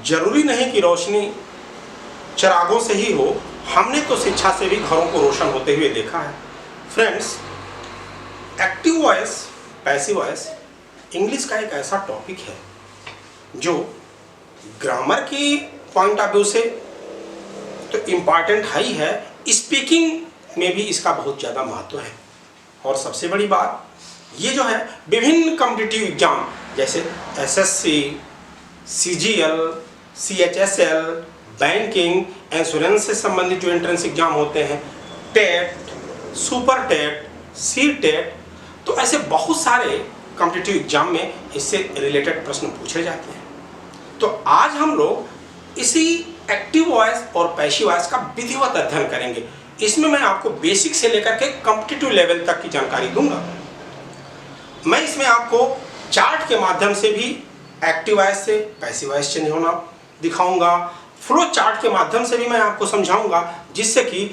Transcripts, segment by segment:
जरूरी नहीं कि रोशनी चिरागों से ही हो, हमने तो शिक्षा से भी घरों को रोशन होते हुए देखा है। Friends, active voice, passive voice English का एक ऐसा टॉपिक है जो ग्रामर की पॉइंट ऑफ व्यू से तो इम्पॉर्टेंट है ही है, स्पीकिंग में भी इसका बहुत ज़्यादा महत्व है। और सबसे बड़ी बात ये जो है, विभिन्न कॉम्पिटिटिव एग्जाम जैसे SSC, CGL, CHSL, banking, insurance से संबंधित जो एंट्रेंस एग्जाम होते हैं, TET, super TET, C TET, तो ऐसे बहुत सारे कॉम्पिटिटिव एग्जाम में इससे रिलेटेड प्रश्न पूछे जाते हैं। तो आज हम लोग इसी एक्टिव वॉइस और पैसिव वॉइस का विधिवत अध्ययन करेंगे। इसमें मैं आपको बेसिक से लेकर के कॉम्पिटिटिव लेवल तक की जानकारी दूंगा। मैं इसमें आपको चार्ट के माध्यम से भी एक्टिव वॉइस से पैसिव वॉइस चेंज होना दिखाऊंगा, फ्लो चार्ट के माध्यम से भी मैं आपको समझाऊंगा, जिससे कि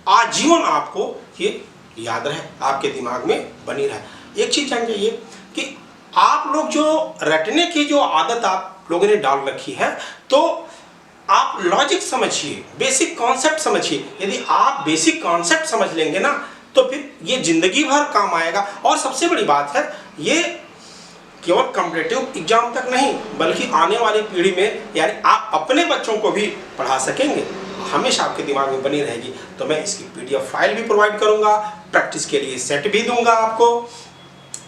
आजीवन आपको ये याद रहे, आपके दिमाग में बनी रहे। एक चीज जान जाइए कि आप लोग जो रटने की जो आदत आप लोगों ने डाल रखी है, तो आप लॉजिक समझिए, बेसिक कॉन्सेप्ट समझिए। यदि आप बेसिक कॉन्सेप्ट समझ लेंगे ना, तो फिर ये जिंदगी भर काम आएगा। और सबसे बड़ी बात है, ये केवल कॉम्पिटिटिव एग्जाम तक नहीं, बल्कि आने वाली पीढ़ी में, यानी आप अपने बच्चों को भी पढ़ा सकेंगे, हमेशा आपके दिमाग में बनी रहेगी। तो मैं इसकी पीडीएफ फाइल भी प्रोवाइड करूंगा, प्रैक्टिस के लिए सेट भी दूंगा आपको।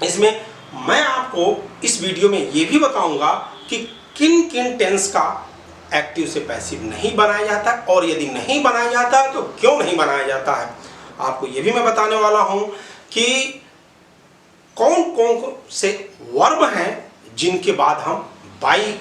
इसमें मैं आपको इस वीडियो में ये भी बताऊंगा कि किन किन टेंस का एक्टिव से पैसिव नहीं बनाया जाता, और यदि नहीं बनाया जाता तो क्यों नहीं बनाया जाता है। आपको ये भी मैं बताने वाला हूं कि कौन कौन से वर्ब हैं जिनके बाद हम बाई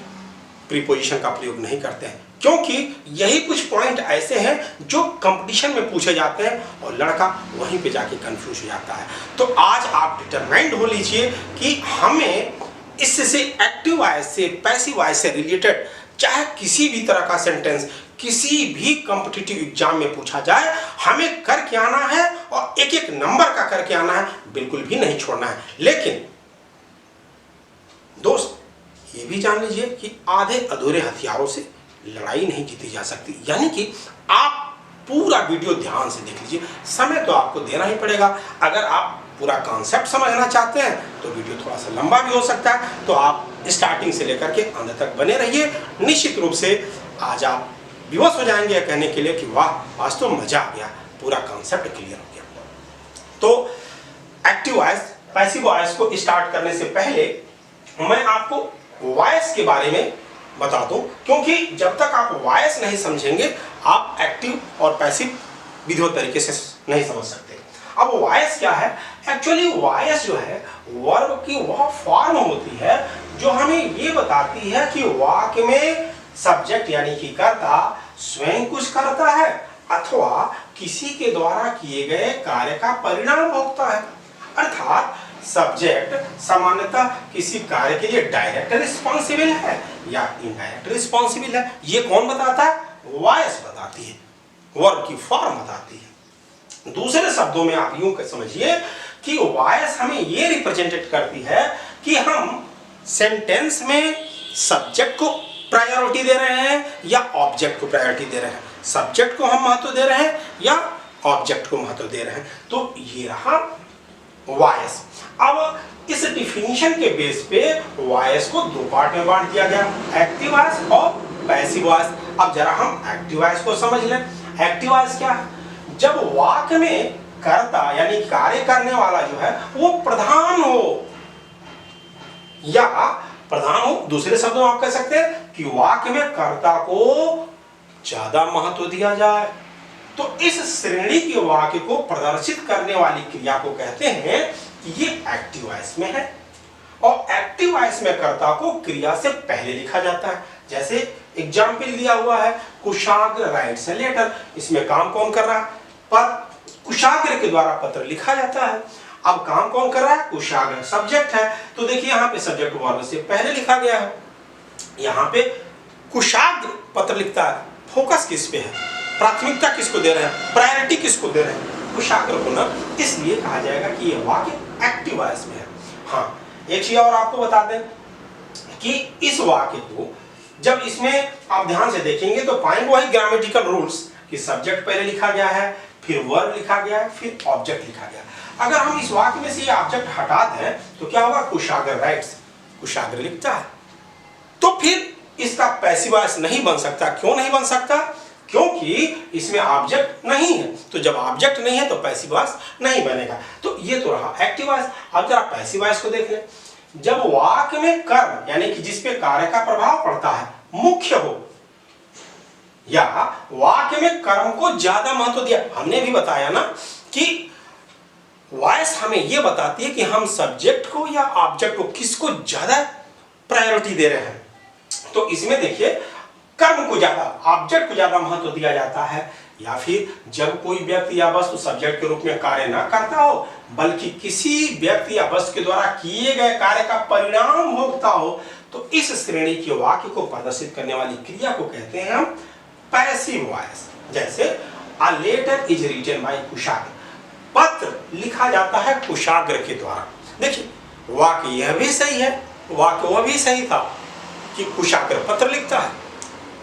प्रीपोजिशन का प्रयोग नहीं करते हैं, क्योंकि यही कुछ पॉइंट ऐसे हैं जो कंपटीशन में पूछे जाते हैं और लड़का वहीं पे जाके कंफ्यूज हो जाता है। तो आज आप डिटरमाइंड हो लीजिए कि हमें इससे एक्टिव वॉइस से पैसिव वॉइस से रिलेटेड चाहे किसी भी तरह का सेंटेंस किसी भी कॉम्पिटिटिव एग्जाम में पूछा जाए, हमें करके आना है, और एक एक नंबर का करके आना है, बिल्कुल भी नहीं छोड़ना है। लेकिन दोस्त, ये भी जान लीजिए कि आधे अधूरे हथियारों से लड़ाई नहीं जीती जा सकती। यानी कि आप पूरा वीडियो ध्यान से देख लीजिए। समय तो आपको देना ही पड़ेगा। अगर आप पूरा कॉन्सेप्ट समझना चाहते हैं तो वीडियो थोड़ा सा लंबा भी हो सकता है, तो आप स्टार्टिंग से लेकर के अंत तक बने रहिए। निश्चित रूप से आज आप विवश हो जाएंगे कहने के लिए कि वाह, आज तो मजा आ गया, पूरा कॉन्सेप्ट क्लियर हो गया। तो एक्टिव वॉइस पैसिव वॉइस को स्टार्ट करने से पहले मैं आपको वॉइस के बारे में बता दूं, क्योंकि जब तक आप वॉइस नहीं समझेंगे, आप एक्टिव और पैसिव विधिवत तरीके से नहीं समझ सकते। अब वॉइस क्या है? एक्चुअली वॉइस जो है वर्ब की वह फॉर्म होती है जो हमें ये बताती है कि वाक्य में सब्जेक्ट यानी कि कर्ता स्वयं कुछ करता है अथवा किसी के द्वारा किए गए कार्य का परिणाम भोगता है। अर्थात सब्जेक्ट सामान्यतः किसी कार्य के लिए डायरेक्ट रिस्पॉन्सिबल है या इनडायरेक्ट रिस्पॉन्सिबल है। ये कौन बताता है? वॉइस बताती है, वर्ब की फॉर्म बताती है। दूसरे शब्दों में आप यूं समझिए कि वॉइस हमें ये रिप्रेजेंटेट करती है कि हम सेंटेंस में सब्जेक्ट को प्रायोरिटी दे रहे हैं या ऑब्जेक्ट को प्रायोरिटी दे रहे हैं, सब्जेक्ट को हम महत्व दे रहे हैं या ऑब्जेक्ट को महत्व दे रहे हैं। तो ये रहा वॉइस। अब इस डिफिनीशन के बेस पे वॉइस को दो पार्ट में बांट दिया गया, एक्टिव वॉइस और पैसिव वॉइस। अब जरा हम एक्टिव वॉइस को समझ लें। एक्टिव वॉइस क्या है? जब वाक्य में कर्ता यानी कार्य करने वाला जो है वो प्रधान हो या प्रधान हो, दूसरे शब्दों में आप कह सकते हैं कि वाक्य में कर्ता को ज्यादा महत्व दिया जाए, तो इस श्रेणी के वाक्य को प्रदर्शित करने वाली क्रिया को कहते हैं कि ये एक्टिव वॉइस में है। और एक्टिव वॉइस में कर्ता को क्रिया से पहले लिखा जाता है। जैसे एग्जाम्पल दिया हुआ है, कुशाग्र राइट्स ए लेटर। इसमें काम कौन कर रहा है? पर कुशाग्र के द्वारा पत्र लिखा जाता है। अब काम कौन कर रहा है? कुशाग्र सब्जेक्ट है, तो देखिए यहाँ पे सब्जेक्ट वर्ब से पहले लिखा गया है। यहाँ पे कुशाग्र पत्र लिखता है, फोकस किस पे है, प्राथमिकता किसको दे रहे हैं, प्रायोरिटी किसको दे रहे हैं? कुशाग्र को ना। इसलिए कहा जाएगा कि यह वाक्य एक्टिव वॉइस में है। हाँ, एक चीज और आपको बता दें कि इस वाक्य को जब इसमें आप ध्यान से देखेंगे तो पाएंगे वही ग्रामेटिकल रूल्स कि सब्जेक्ट पहले लिखा गया है, फिर वर्ब लिखा गया है, फिर ऑब्जेक्ट लिखा गया। अगर हम इस वाक्य में से ये ऑब्जेक्ट हटा दें तो क्या होगा, कुशागर राइट्स, कुशागर लिखता है। तो फिर इसका पैसिव वॉइस नहीं बन सकता। क्यों नहीं बन सकता? क्योंकि इसमें ऑब्जेक्ट नहीं है। तो जब ऑब्जेक्ट नहीं है तो पैसिव वॉइस नहीं बनेगा। तो ये तो रहा एक्टिव वॉइस। अब जरा पैसिव वॉइस को देख लें। जब वाक्य में कर्म यानी कि जिस पे कार्य का प्रभाव पड़ता है मुख्य हो, या वाक्य में कर्म को ज्यादा महत्व दिया। हमने भी बताया ना कि वॉइस हमें यह बताती है कि हम सब्जेक्ट को या ऑब्जेक्ट को किसको ज्यादा प्रायोरिटी दे रहे हैं। तो इसमें देखिए कर्म को ज्यादा, ऑब्जेक्ट को ज्यादा महत्व दिया जाता है। या फिर जब कोई व्यक्ति या वस्तु सब्जेक्ट के रूप में कार्य न करता हो बल्कि किसी व्यक्ति या वस्तु के द्वारा किए गए कार्य का परिणाम भोगता हो, तो इस श्रेणी के वाक्य को प्रदर्शित करने वाली क्रिया को कहते हैं हम पैसिव वॉइस। जैसे a letter is written by Kushagra, पत्र लिखा जाता है कुशाग्र के द्वारा। देखिए वाक्य यह भी सही है, वाक्य वह भी सही था कि कुशाग्र पत्र लिखता है।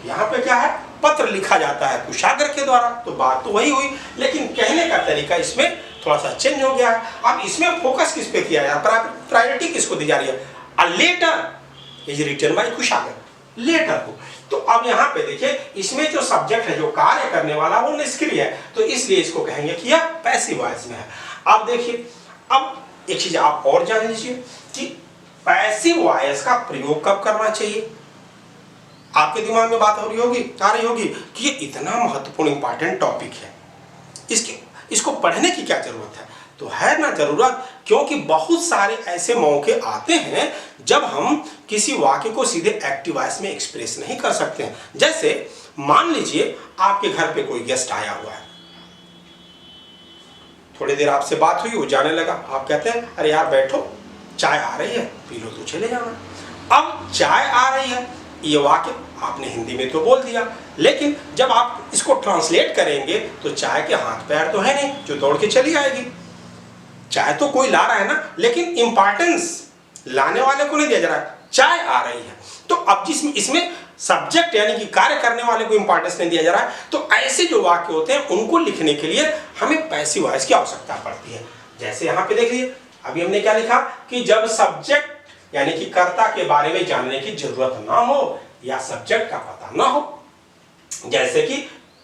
यहाँ पे क्या है, पत्र लिखा जाता है कुशाग्र के द्वारा। तो बात तो वही हुई, लेकिन कहने का तरीका इसमें थोड़ा सा चेंज हो गया है। अब इसमें फोकस किस पे किया जा रहा है, प्रायोरिटी किसको दी जा रही है? A letter is written by Kushagra, letter को। तो अब यहाँ पे देखिए इसमें जो सब्जेक्ट है, जो कार्य करने वाला, वो निष्क्रिय है, तो इसलिए इसको कहेंगे कि यह पैसिव वॉइस में है। अब देखिए, अब एक चीज आप और जान लीजिए कि पैसिव वॉइस का प्रयोग कब करना चाहिए। आपके दिमाग में बात हो रही होगी, आ रही होगी कि ये इतना महत्वपूर्ण इंपॉर्टेंट टॉपिक है, इसको पढ़ने की क्या जरूरत है? तो है ना जरूरत, क्योंकि बहुत सारे ऐसे मौके आते हैं जब हम किसी वाक्य को सीधे एक्टिव वॉइस में एक्सप्रेस नहीं कर सकते हैं। जैसे मान लीजिए आपके घर पे कोई गेस्ट आया हुआ है, थोड़ी देर आपसे बात हुई, वो जाने लगा, आप कहते हैं अरे यार बैठो, चाय आ रही है, पी लो तो चले जाना। अब चाय आ रही है, ये वाक्य आपने हिंदी में तो बोल दिया, लेकिन जब आप इसको ट्रांसलेट करेंगे तो चाय के हाथ पैर तो है नहीं जो दौड़ के चली आएगी। चाय तो कोई ला रहा है ना, लेकिन इंपॉर्टेंस लाने वाले को नहीं दिया जा रहा है, चाय आ रही है। तो अब जिसमें इसमें सब्जेक्ट यानी कि कार्य करने वाले को इंपॉर्टेंस नहीं दिया जा रहा है, तो ऐसे जो वाक्य होते हैं उनको लिखने के लिए हमें पैसिव वॉइस की आवश्यकता पड़ती है। जैसे यहाँ पे देखिए, अभी हमने क्या लिखा कि जब सब्जेक्ट यानी कि कर्ता के बारे में जानने की जरूरत ना हो या सब्जेक्ट का पता ना हो। जैसे कि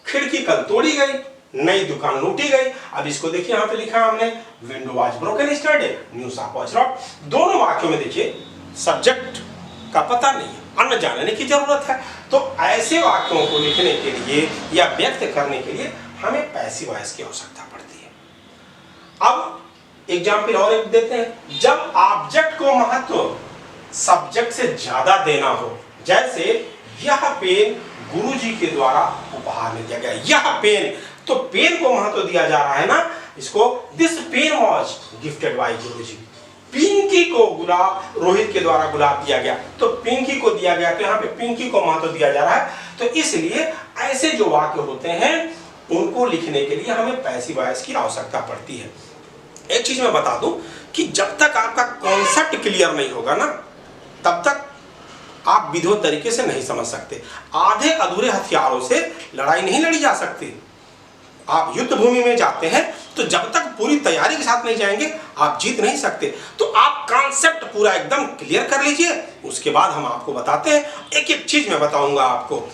खिड़की कल तोड़ी गई, नई दुकान लूटी गई। अब इसको देखिए, यहाँ पे लिखा हमने window was broken yesterday, new shop was robbed. दोनों वाक्यों में देखिए सब्जेक्ट का पता नहीं है, अन्य जानने की जरूरत है। तो ऐसे वाक्यों को लिखने के लिए या व्यक्त करने के लिए हमें पैसिव वॉइस की आवश्यकता पड़ती है। अब एग्जाम्पल और एक देते हैं, जब ऑब्जेक्ट को महत्व सब्जेक्ट से ज्यादा देना हो। जैसे यह पेन गुरुजी के द्वारा उपहार में दिया गया, यह पेन, तो पेन को महत्व दिया जा रहा है ना, इसको this pen was gifted by Guruji. Pinky को गुलाब, रोहित के द्वारा गुलाब दिया गया, तो पिंकी को दिया गया, तो यहाँ पे पिंकी को महत्व दिया जा रहा है। तो इसलिए ऐसे जो वाक्य होते हैं उनको लिखने के लिए हमें पैसिव वॉइस की आवश्यकता पड़ती है। एक चीज मैं बता दूं कि जब तक आपका कॉन्सेप्ट क्लियर नहीं होगा ना, तब तक आप विधिवत तरीके से नहीं समझ सकते। आधे अधूरे हथियारों से लड़ाई नहीं लड़ी जा सकती। आप युद्ध भूमि में जाते हैं तो जब तक पूरी तैयारी के साथ नहीं जाएंगे आप जीत नहीं सकते। तो आप कॉन्सेप्ट पूरा एकदम क्लियर कर लीजिए, उसके बाद हम आपको बताते हैं। एक एक चीज मैं बताऊंगा आपको,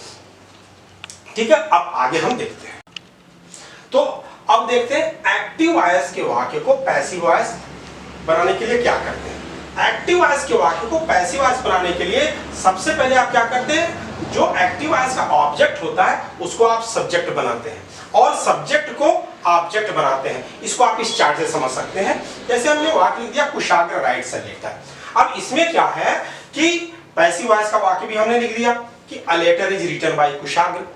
ठीक है। अब आगे हम देखते हैं। तो अब देखते हैं एक्टिव वॉइस के वाक्य को पैसिव वॉइस बनाने के लिए क्या करते हैं। एक्टिव वॉइस के वाक्य को पैसिव वॉइस बनाने के लिए सबसे पहले आप क्या करते हैं, जो एक्टिव वॉइस का ऑब्जेक्ट होता है उसको आप सब्जेक्ट बनाते हैं और सब्जेक्ट को ऑब्जेक्ट बनाते हैं। इसको आप इस चार्ट से समझ सकते हैं। जैसे हमने वाक्य लिख दिया कुशाग्र राइट्स अ लेटर। अब इसमें क्या है कि पैसिव वॉइस का वाक्य भी हमने लिख दिया कि a letter is written by Kushagra.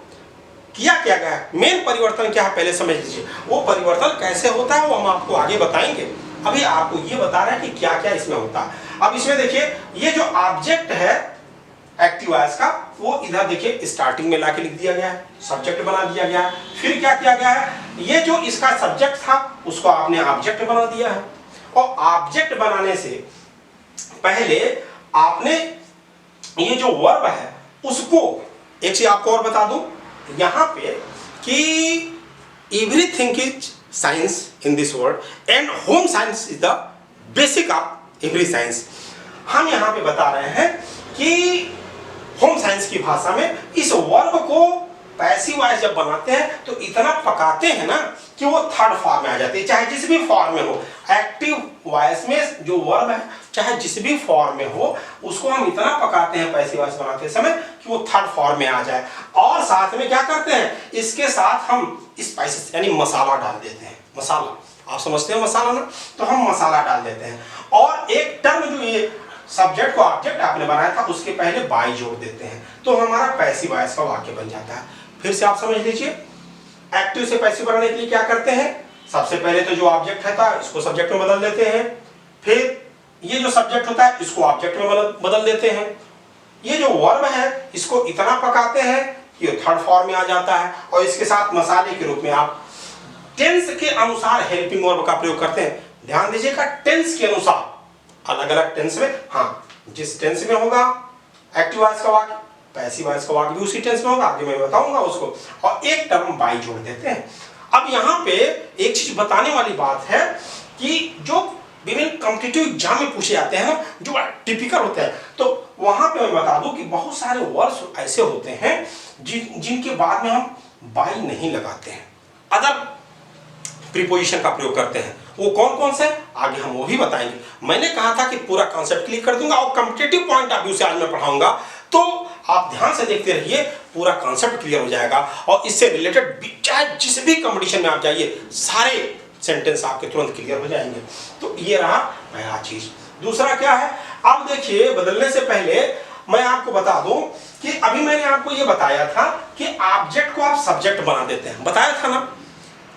किया क्या गया, मेन परिवर्तन क्या है पहले समझ लीजिए। वो परिवर्तन कैसे होता है वो हम आपको आगे बताएंगे। अभी आपको ये बता रहे हैं कि क्या क्या इसमें होता है। अब इसमें देखिए, ये जो ऑब्जेक्ट है एक्टिव वॉइस का, वो इधर देखिए स्टार्टिंग में लाके लिख दिया गया है, सब्जेक्ट बना दिया गया है। फिर क्या किया गया है, ये जो इसका सब्जेक्ट था उसको आपने ऑब्जेक्ट बना दिया है। और ऑब्जेक्ट बनाने से पहले आपने ये जो वर्ब है उसको एक चीज आपको और बता दूं यहां पे कि everything is science in this world and home science is the basic of every science. हम यहां पे बता रहे हैं कि होम साइंस की भाषा में इस वर्ब को पैसिव वॉइस जब बनाते हैं तो इतना पकाते हैं ना कि वो थर्ड फॉर्म में आ जाती है, चाहे जिस भी फॉर्म में हो। एक्टिव वॉइस में जो वर्ब है चाहे जिस भी फॉर्म में हो उसको हम इतना पकाते हैं पैसिव वॉइस बनाते समय कि वो थर्ड फॉर्म में आ जाए। और साथ में क्या करते हैं, इसके साथ हम स्पाइसेस यानी मसाला डाल देते हैं। मसाला आप समझते हैं मसाला ना, तो हम मसाला डाल देते हैं। और एक टर्म जो ये सब्जेक्ट को ऑब्जेक्ट आपने बनाया था उसके पहले बाई जोड़ देते हैं, तो हमारा पैसिव वॉइस का वाक्य बन जाता है। फिर से आप समझ लीजिए, एक्टिव से पैसिव बनाने के लिए क्या करते हैं, सबसे पहले तो जो ऑब्जेक्ट है था इसको सब्जेक्ट में बदल देते हैं, फिर ये जो सब्जेक्ट होता है इसको ऑब्जेक्ट में बदल देते हैं, ये जो वर्ब है इसको इतना पकाते हैं कि ये थर्ड फॉर्म में आ जाता है, और इसके साथ मसाले के रूप में आप टेंस के अनुसार हेल्पिंग वर्ब का प्रयोग करते हैं। ध्यान दीजिएगा, टेंस के अनुसार, अलग अलग टेंस में, हाँ जिस टेंस में होगा एक्टिव वॉइस का वाक्य पैसिव वॉइस का वाक्य भी उसी टेंस में होगा, आगे मैं बताऊंगा उसको। और एक टर्म बाई जोड़ देते हैं। अब यहाँ पे एक चीज बताने वाली बात है कि जो विभिन्न कॉम्पिटिटिव एग्जाम में पूछे जाते हैं ना, जो टिपिकल होते हैं, तो वहां पे मैं बता दूं कि बहुत सारे वर्ड्स ऐसे होते हैं जिनके बाद में हम बाई नहीं लगाते हैं, अदर प्रीपोजिशन का प्रयोग करते हैं। वो कौन कौन से आगे हम वो भी बताएंगे। मैंने कहा था कि पूरा कॉन्सेप्ट क्लियर कर दूंगा और कॉम्पिटिटिव पॉइंट ऑफ व्यू से आज मैं पढ़ाऊंगा, तो आप ध्यान से देखते रहिए, पूरा कॉन्सेप्ट क्लियर हो जाएगा। और इससे रिलेटेड चाहे जिस भी कंपटीशन में आप जाइए सारे सेंटेंस आपके तुरंत क्लियर हो जाएंगे। तो ये रहा पहला चीज। दूसरा क्या है, अब देखिए बदलने से पहले मैं आपको बता दूं कि अभी मैंने आपको ये बताया था कि ऑब्जेक्ट को आप सब्जेक्ट बना देते हैं, बताया था ना।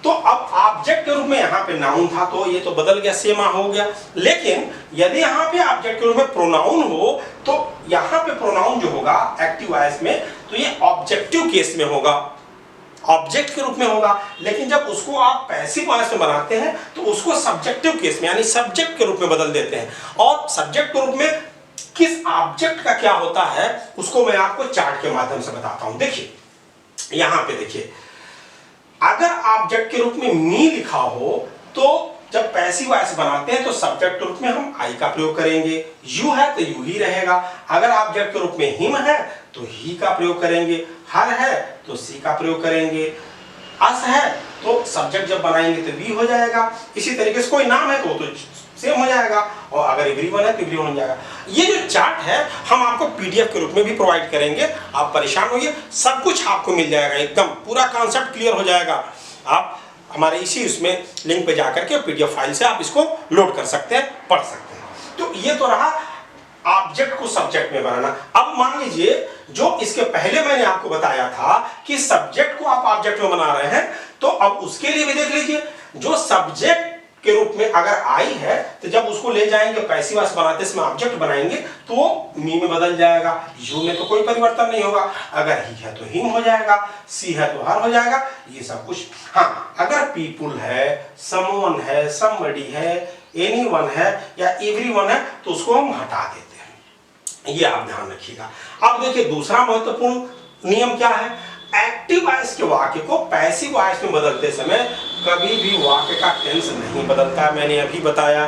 तो अब ऑब्जेक्ट के रूप में यहाँ पे नाउन था तो ये तो बदल गया, सेमा हो गया। लेकिन यदि यहाँ पे ऑब्जेक्ट के रूप में प्रोनाउन हो तो यहाँ पे प्रोनाउन जो होगा एक्टिव वॉइस में तो ये ऑब्जेक्टिव केस में होगा, ऑब्जेक्ट के रूप में होगा। लेकिन जब उसको आप पैसिव वॉइस में बनाते हैं तो उसको सब्जेक्टिव केस में यानी सब्जेक्ट के रूप में बदल देते हैं। और सब्जेक्ट के रूप में किस ऑब्जेक्ट का क्या होता है उसको मैं आपको चार्ट के माध्यम से बताता हूं। देखिए यहां पे देखिए, अगर ऑब्जेक्ट के रूप में मी लिखा हो तो जब पैसिव वॉइस बनाते हैं तो सब्जेक्ट के रूप में हम आई का प्रयोग करेंगे। यू है तो यू ही रहेगा। अगर ऑब्जेक्ट के रूप में हिम है तो ही का प्रयोग करेंगे। हर है तो सी का प्रयोग करेंगे। अस है तो सब्जेक्ट जब बनाएंगे तो वी हो जाएगा। इसी तरीके से कोई नाम है तो सेम हो जाएगा। और अगर एवरीवन है तो एवरीवन हो जाएगा। ये जो चार्ट है हम आपको पीडीएफ के रूप में भी प्रोवाइड करेंगे, आप परेशान होइए, सब कुछ आपको मिल जाएगा, एकदम पूरा कॉन्सेप्ट क्लियर हो जाएगा। आप हमारे इसी उसमें लिंक पे जाकर के पीडीएफ फाइल से आप इसको लोड कर सकते हैं, पढ़ सकते हैं। तो ये तो रहा ऑब्जेक्ट को सब्जेक्ट में बनाना। अब मान लीजिए जो इसके पहले मैंने आपको बताया था कि सब्जेक्ट को आप ऑब्जेक्ट में बना रहे हैं, तो अब उसके लिए भी देख लीजिए, जो सब्जेक्ट के रूप में अगर आई है तो जब उसको ले जाएंगे पैसिव वॉइस बनाते समय ऑब्जेक्ट बनाएंगे तो मी में बदल जाएगा। यू में तो कोई परिवर्तन नहीं होगा। अगर ही है तो हिम हो जाएगा, सी है तो हर हो जाएगा, ये सब कुछ। हाँ, अगर पीपुल है, समवन है, समबडी है, एनीवन है या एवरीवन है तो उसको हम हटा देते हैं। ये आप ध्यान रखिएगा। अब देखिए दूसरा महत्वपूर्ण नियम क्या है, एक्टिव वॉइस के वाक्य को पैसिव वॉइस में बदलते समय कभी भी वाक्य का टेंस नहीं बदलता है, मैंने अभी बताया।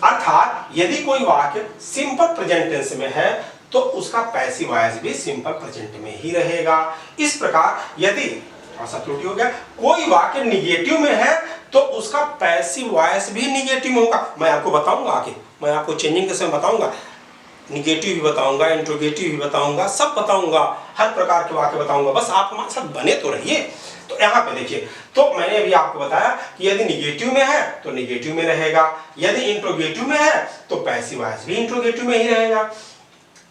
अर्थात यदि कोई वाक्य सिंपल प्रेजेंट टेंस में है तो उसका पैसिव वॉइस भी सिंपल प्रेजेंट में ही रहेगा। इस प्रकार यदि थोड़ा सा त्रुटि हो गया, कोई वाक्य निगेटिव में है तो उसका पैसिव वॉइस भी निगेटिव में होगा। मैं आपको बताऊंगा आगे, मैं आपको चेंजिंग के समय बताऊंगा, निगेटिव भी बताऊंगा, इंट्रोगेटिव भी बताऊंगा, सब बताऊंगा, हर प्रकार के वाक्य बताऊंगा। बस आप हमारे साथ बने तो रहिए। तो यहाँ पे देखिए, तो मैंने अभी आपको बताया कि यदि निगेटिव में है तो निगेटिव में रहेगा, यदि इंट्रोगेटिव में है तो पैसिव वॉइस भी इंट्रोगेटिव में ही रहेगा।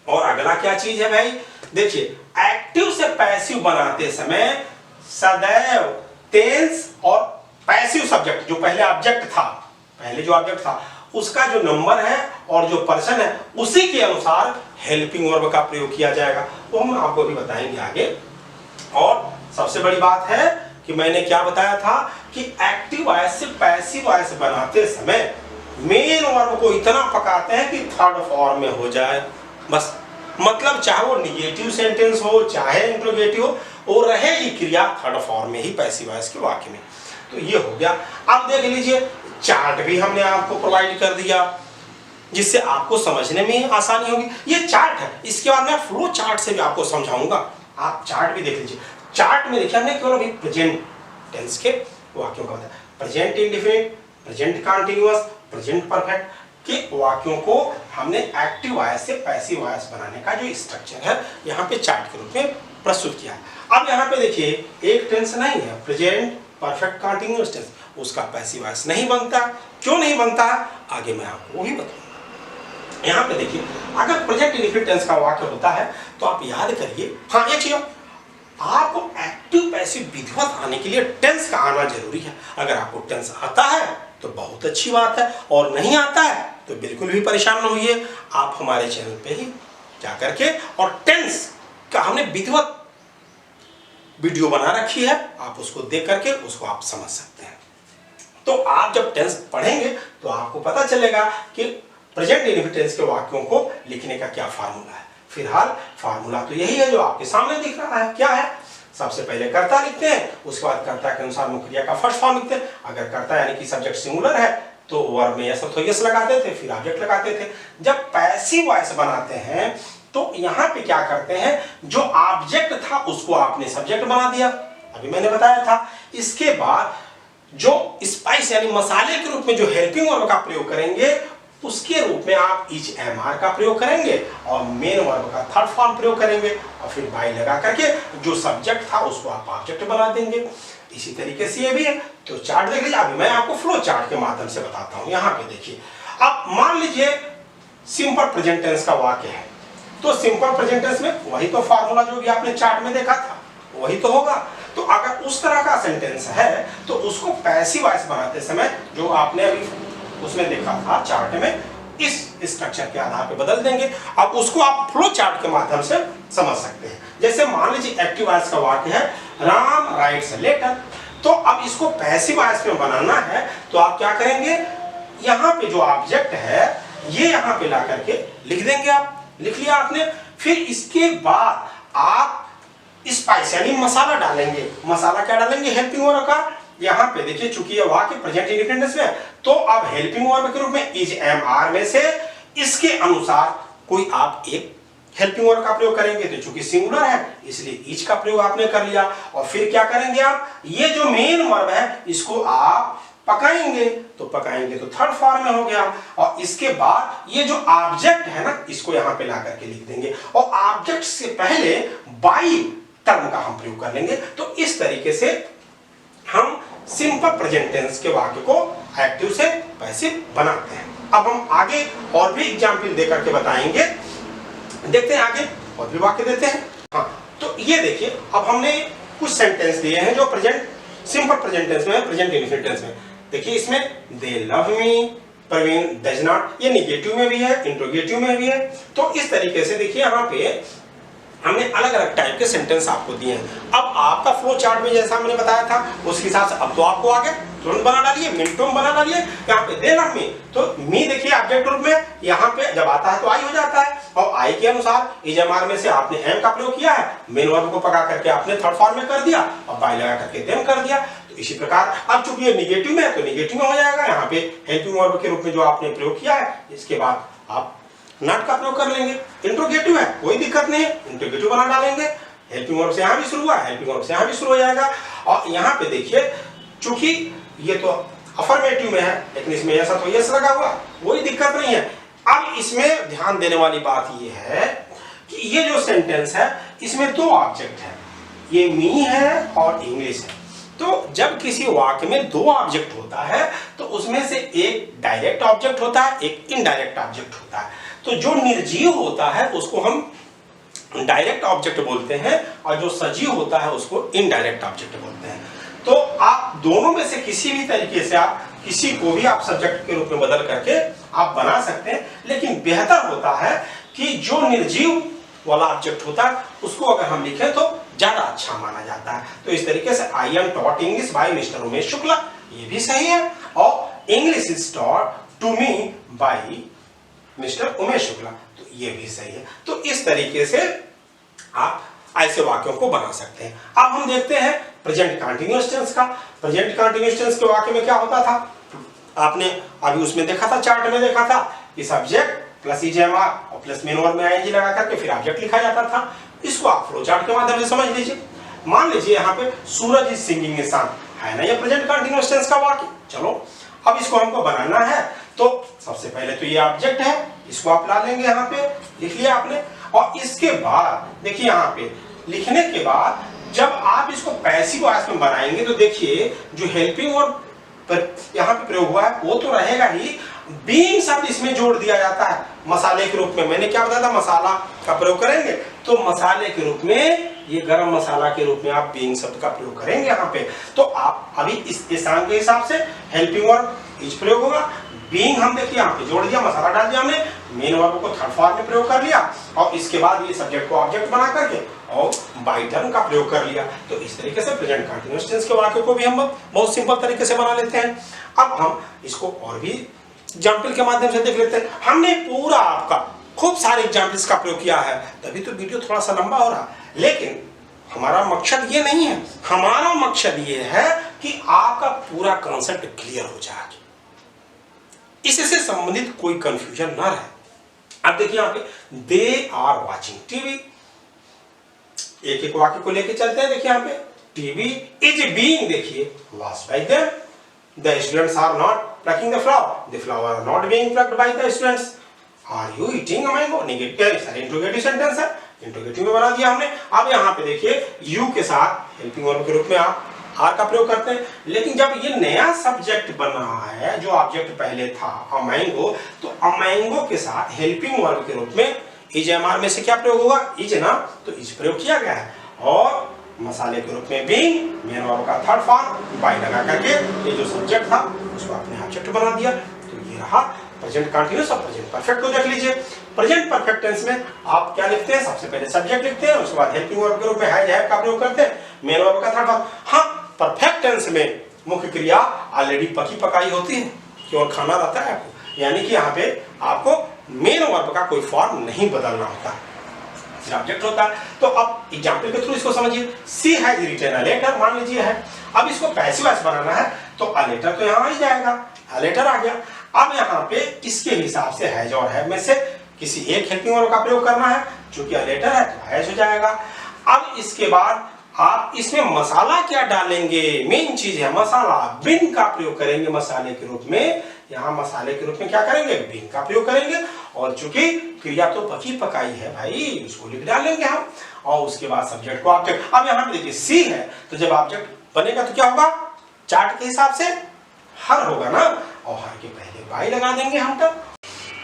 और अगला क्या चीज है भाई, देखिए एक्टिव से पैसिव बनाते समय सदैव टेंस और पैसिव सब्जेक्ट, जो पहले ऑब्जेक्ट था, पहले जो ऑब्जेक्ट था उसका जो नंबर है और जो पर्सन है उसी के अनुसार हेल्पिंग वर्ब का प्रयोग किया जाएगा। वो हम आपको भी बताएंगे आगे। और सबसे बड़ी बात है कि मैंने क्या बताया था कि एक्टिव वॉइस से पैसिव वॉइस बनाते समय मेन वर्ब को इतना पकाते हैं कि थर्ड फॉर्म में हो जाए। बस मतलब चाहे वो निगेटिव सेंटेंस हो चाहे इंट्रोगेटिव हो, वो रहेगी क्रिया थर्ड फॉर्म में ही पैसिव वॉइस के वाक्य में। तो ये हो गया। अब देख लीजिए चार्ट भी हमने आपको प्रोवाइड कर दिया जिससे आपको समझने में आसानी होगी। ये चार्ट है, इसके बाद मैं फ्लो चार्ट से भी आपको समझाऊंगा। आप चार्ट भी देख लीजिए। चार्ट में देखिए हमने केवल अभी प्रेजेंट टेंस के वाक्यों का बताया, present indefinite, present continuous, present perfect के वाक्यों को हमने एक्टिव वॉइस से पैसिव वॉइस बनाने का जो स्ट्रक्चर है यहाँ पे चार्ट के रूप में प्रस्तुत किया। अब यहाँ पे देखिए एक टेंस नहीं है, प्रेजेंट परफेक्ट कंटीन्यूअस टेंस, उसका पैसिव वॉइस नहीं बनता। क्यों नहीं बनता आगे मैं आपको वो भी बताऊंगा। यहाँ पे देखिए अगर प्रेजेंट इंडेफिनिट टेंस का वाक्य होता है तो आप याद करिए, हाँ एक चीज आपको एक्टिव पैसिव विधिवत आने के लिए टेंस का आना जरूरी है। अगर आपको टेंस आता है तो बहुत अच्छी बात है, और नहीं आता है तो बिल्कुल भी परेशान न होइए। आप हमारे चैनल पे ही जा करके और टेंस का हमने विधिवत वीडियो बना रखी है, आप उसको देख करके उसको आप समझ सकते हैं। तो आप जब टेंस पढ़ेंगे तो आपको पता चलेगा कि प्रेजेंट इंडेफिनिट टेंस के वाक्यों को लिखने का क्या फार्मूला है। फिलहाल फार्मूला तो यही है जो आपके सामने दिख रहा है। क्या है? सबसे पहले कर्ता लिखते हैं, उसके बाद कर्ता के अनुसार मुख्य क्रिया का फर्स्ट फॉर्म लिखते हैं। अगर कर्ता यानी कि सब्जेक्ट सिंगुलर है तो वर्ब में यस अथवा यस लगाते थे, फिर ऑब्जेक्ट लगाते थे। जब पैसिव वॉइस बनाते हैं तो यहाँ पे क्या करते हैं, जो ऑब्जेक्ट था उसको आपने सब्जेक्ट बना दिया, अभी मैंने बताया था। इसके बाद जो स्पाइस यानी मसाले के रूप में जो हेल्पिंग वर्ब का प्रयोग करेंगे उसके रूप में आप इच एम आर का प्रयोग करेंगे और मेन वर्ब का थर्ड फॉर्म प्रयोग करेंगे और फिर बाई लगा करके जो सब्जेक्ट था उसको आप ऑब्जेक्ट बना देंगे। इसी तरीके से ये भी है। तो चार्ट देख लीजिए, अभी मैं आपको फ्लो चार्ट के माध्यम से बताता हूं। यहाँ पे देखिए, अब मान लीजिए सिंपल प्रेजेंट टेंस का वाक्य है, तो सिंपल प्रेजेंट टेंस में वही तो फार्मूला जो भी आपने चार्ट में देखा था वही तो होगा। तो अगर उस तरह का सेंटेंस है तो उसको पैसिव वॉइस बनाते समय जो आपने अभी उसमें देखा था चार्ट में, इस स्ट्रक्चर के आधार पे बदल देंगे। अब उसको आप फ्लो चार्ट के माध्यम से समझ सकते हैं। जैसे मान लीजिए एक्टिव वॉइस का वाक्य है, राम राइट्स अ लेटर, तो अब इसको पैसिव वॉइस में बनाना है तो आप क्या करेंगे, यहाँ पे जो ऑब्जेक्ट है ये यहाँ पे ला करके लिख देंगे। आप लिख लिया आपने, फिर इसके बाद आप स्पाइस यानी मसाला डालेंगे। मसाला क्या डालेंगे, हेल्पिंग वर्ब का। यहाँ पे देखिए चूंकि ये वाक्य प्रेजेंट इंडेफिनिट में, तो अब हेल्पिंग वर्ब के रूप में इज एम आर में से इसके अनुसार कोई आप एक हेल्पिंग वर्ब का प्रयोग करेंगे। तो चूंकि सिंगुलर है इसलिए इज का प्रयोग आपने कर लिया। और फिर क्या करेंगे आप, ये जो मेन वर्ब है इसको आप पकाएंगे, तो पकाएंगे तो थर्ड फॉर्म में हो गया। और इसके बाद ये जो ऑब्जेक्ट है ना इसको यहाँ पे ला करके लिख देंगे और ऑब्जेक्ट से पहले बाई टर्म का हम प्रयोग कर लेंगे। तो इस तरीके से हम सिंपल प्रेजेंट टेंस के वाक्य को एक्टिव से पैसिव बनाते हैं। अब हम आगे और भी एग्जाम्पल देकर के बताएंगे। देखते हैं आगे और भी वाक्य देते हैं। हाँ, तो ये देखिए अब हमने कुछ सेंटेंस दिए हैं जो प्रेजेंट सिंपल प्रेजेंट टेंस में है, प्रेजेंट इंडेफिनिट टेंस में। देखिए इसमें they love me, Praveen does not, ये निगेटिव में भी है, इंट्रोगेटिव में भी है। तो इस तरीके से देखिए यहाँ पे हमने अलग अलग टाइप के सेंटेंस आपको दिए हैं। अब आपका फ्लो चार्ट में जैसा मैंने बताया था उसके हिसाब से अब तो आपको आगे तुरंत बना डालिए, मिनटों में बना डालिए। यहाँ पे दे लव मी, तो मी देखिए ऑब्जेक्ट रूप में यहाँ पे जब आता है तो आई हो जाता है और आई के अनुसार इज एम आर में से आपने एम का प्रयोग किया है, मेन वर्ब को पका करके आपने थर्ड फॉर्म में कर दिया और बाई लगा करके देम कर दिया। तो इसी प्रकार अब चूंकि ये निगेटिव में है तो निगेटिव में हो जाएगा। यहाँ पे हेल्पिंग वर्ब के रूप में जो आपने प्रयोग किया है इसके बाद आप नॉट का प्रयोग कर लेंगे। इंट्रोगेटिव है कोई दिक्कत नहीं है, इंट्रोगेटिव बना डालेंगे। हेल्पिंग वर्ब से यहाँ भी शुरू हुआ, हेल्पिंग वर्ब से यहाँ भी शुरू हो जाएगा। और यहाँ पे देखिए चूंकि ये तो अफर्मेटिव में है लेकिन इसमें ऐसा तो यस लगा हुआ, कोई दिक्कत नहीं है। अब इसमें ध्यान देने वाली बात ये है कि ये जो सेंटेंस है इसमें दो ऑब्जेक्ट है, ये मी है और इंग्लिश है। तो जब किसी वाक्य में दो ऑब्जेक्ट होता है तो उसमें से एक डायरेक्ट ऑब्जेक्ट होता है, एक इनडायरेक्ट ऑब्जेक्ट होता है। तो जो निर्जीव होता है उसको हम डायरेक्ट ऑब्जेक्ट बोलते हैं और जो सजीव होता है उसको इनडायरेक्ट ऑब्जेक्ट बोलते हैं। तो आप दोनों में से किसी भी तरीके से आप किसी को भी आप सब्जेक्ट के रूप में बदल करके आप बना सकते हैं, लेकिन बेहतर होता है कि जो निर्जीव वाला ऑब्जेक्ट होता है उसको अगर हम लिखें तो ज्यादा अच्छा माना जाता है। तो इस तरीके से I am taught English by mister Umesh Shukla, ये भी सही है। और English is taught to me by mister Umesh Shukla, तो ये भी सही है। तो इस तरीके से आप ऐसे वाक्यों को बना सकते हैं। अब हम देखते हैं प्रेजेंट कंटीन्यूअस टेंस का। प्रेजेंट कंटीन्यूअस टेंस के वाक्य में क्या होता था, आपने अभी उसमें देखा था, चार्ट में देखा था कि सब्जेक्ट प्लस ईजेएमआर और प्लस मेन वर्ब में आईएनजी लगा करके फिर ऑब्जेक्ट लिखा जाता था। इसको आप फ्लो चार्ट के माध्यम से समझ लीजिए। मान लीजिए यहाँ पे सूरज इज सिंगिंग ए सॉन्ग, है ना ये प्रेजेंट कंटीन्यूअस टेंस का वाक्य। चलो अब इसको हमको बनाना है, तो सबसे पहले तो ये ऑब्जेक्ट है, इसको आप ला लेंगे, यहाँ पे लिख लिया आपने। और इसके बाद देखिए यहाँ पे लिखने के बाद जब आप इसको पैसिव वॉइस में बनाएंगे तो देखिए जो हेल्पिंग वर्ब पर यहाँ पे प्रयोग हुआ है वो तो रहेगा ही, बीइंग शब्द इसमें जोड़ दिया जाता है मसाले के रूप में। मैंने क्या बताया था, मसाला का प्रयोग करेंगे, तो मसाले के रूप में ये गरम मसाला के रूप में आप बीइंग शब्द का प्रयोग करेंगे यहाँ पे। तो आप अभी इस स्थान के हिसाब से हेल्पिंग वर्ब इज प्रयोग होगा, बीइंग हम देखिए यहाँ पे जोड़ दिया, मसाला डाल दिया हमने, मेन वर्ब को थर्ड फॉर्म में प्रयोग कर लिया, और इसके बाद ये सब्जेक्ट को ऑब्जेक्ट बना करके और बाय टर्न का प्रयोग कर लिया। तो इस तरीके से प्रेजेंट कंटीन्यूअस टेंस के वाक्य को भी हम बहुत सिंपल तरीके से बना लेते हैं। अब हम इसको और भी एग्जाम्पल के माध्यम से देख लेते हैं। हमने पूरा आपका खूब सारे एग्जाम्पल्स का प्रयोग किया है, तभी तो वीडियो थोड़ा सा लंबा हो रहा, लेकिन हमारा मकसद ये नहीं है। हमारा मकसद ये है कि आपका पूरा कॉन्सेप्ट क्लियर हो जाए, इससे संबंधित कोई कंफ्यूजन ना रहे। अब देखिए यहाँ पे दे आर वॉचिंग टीवी, एक एक वाक्य को लेके चलते हैं। देखिए यहाँ पे टीवी इज बीइंग देखिए watched by them, the students are not plucking the flower, the flower are not being plucked by the students, are you eating a mango, negative सारे इंट्रोगेटिव सेंटेंस है, इंट्रोगेटिव में बना दिया हमने। अब यहाँ पे देखिए यू के साथ हेल्पिंग वर्ब के रूप में आप आर का प्रयोग करते हैं, लेकिन जब ये नया सब्जेक्ट बना है, जो ऑब्जेक्ट पहले था अ मैंगो, तो अ मैंगो के साथ हेल्पिंग वर्ब के रूप में इज एमआर में से क्या प्रयोग होगा, इज ना, तो इज प्रयोग किया गया है। और मसाले के रूप में बीइंग, मेन वर्ब का थर्ड फॉर्म बाय लगा करके ये जो सब्जेक्ट था उसको आपने ऑब्जेक्ट बना दिया। तो ये रहा प्रेजेंट कंटीन्यूअस और प्रेजेंट परफेक्ट को देख लीजिए। प्रेजेंट परफेक्ट टेंस में आप क्या लिखते हैं, सबसे पहले सब्जेक्ट लिखते हैं, उसके बाद हेल्पिंग वर्ब के रूप में हैज हैव का प्रयोग करते हैं, मेन वर्ब का थर्ड फॉर्म। हाँ, परफेक्ट टेंस में मुख्य क्रिया ऑलरेडी पकी पकाई होती है, केवल खाना रहता है आपको, यानी कि यहाँ पे आपको मेन वर्ब का कोई फॉर्म नहीं बदलना होता, ऑब्जेक्ट होता है। तो अब एग्जांपल के थ्रू इसको समझिए। सी हैज रिटन अ लेटर, मान लीजिए है, अब इसको पैसिव वॉइस बनाना है, तो अ लेटर तो यहाँ आ ही जाएगा, अ लेटर आ गया। अब यहाँ पे इसके हिसाब से हैज और हैव में से किसी एक हेल्पिंग वर्ब का प्रयोग करना है, चूंकि अ लेटर है तो हैज हो जाएगा। अब इसके बाद आप इसमें मसाला क्या डालेंगे, मेन चीज है मसाला, बिन का प्रयोग करेंगे मसाले के रूप में। यहाँ मसाले के रूप में क्या करेंगे, बिन का प्रयोग करेंगे, और चूंकि क्रिया तो पकी पकाई है भाई, उसको लिख डालेंगे हम, और उसके बाद सब्जेक्ट को ऑब्जेक्ट। अब यहाँ पे देखिए सी है, तो जब ऑब्जेक्ट बनेगा तो क्या होगा, चार्ट के हिसाब से हर होगा ना, और हर के पहले बाय लगा देंगे हम तक।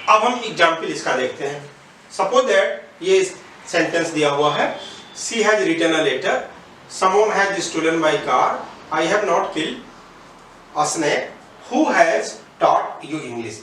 अब हम एग्जाम्पल इसका देखते हैं। सपोज दैट ये सेंटेंस दिया हुआ है, she has written a letter, someone has stolen my car, I have not killed a snake, who has taught you English।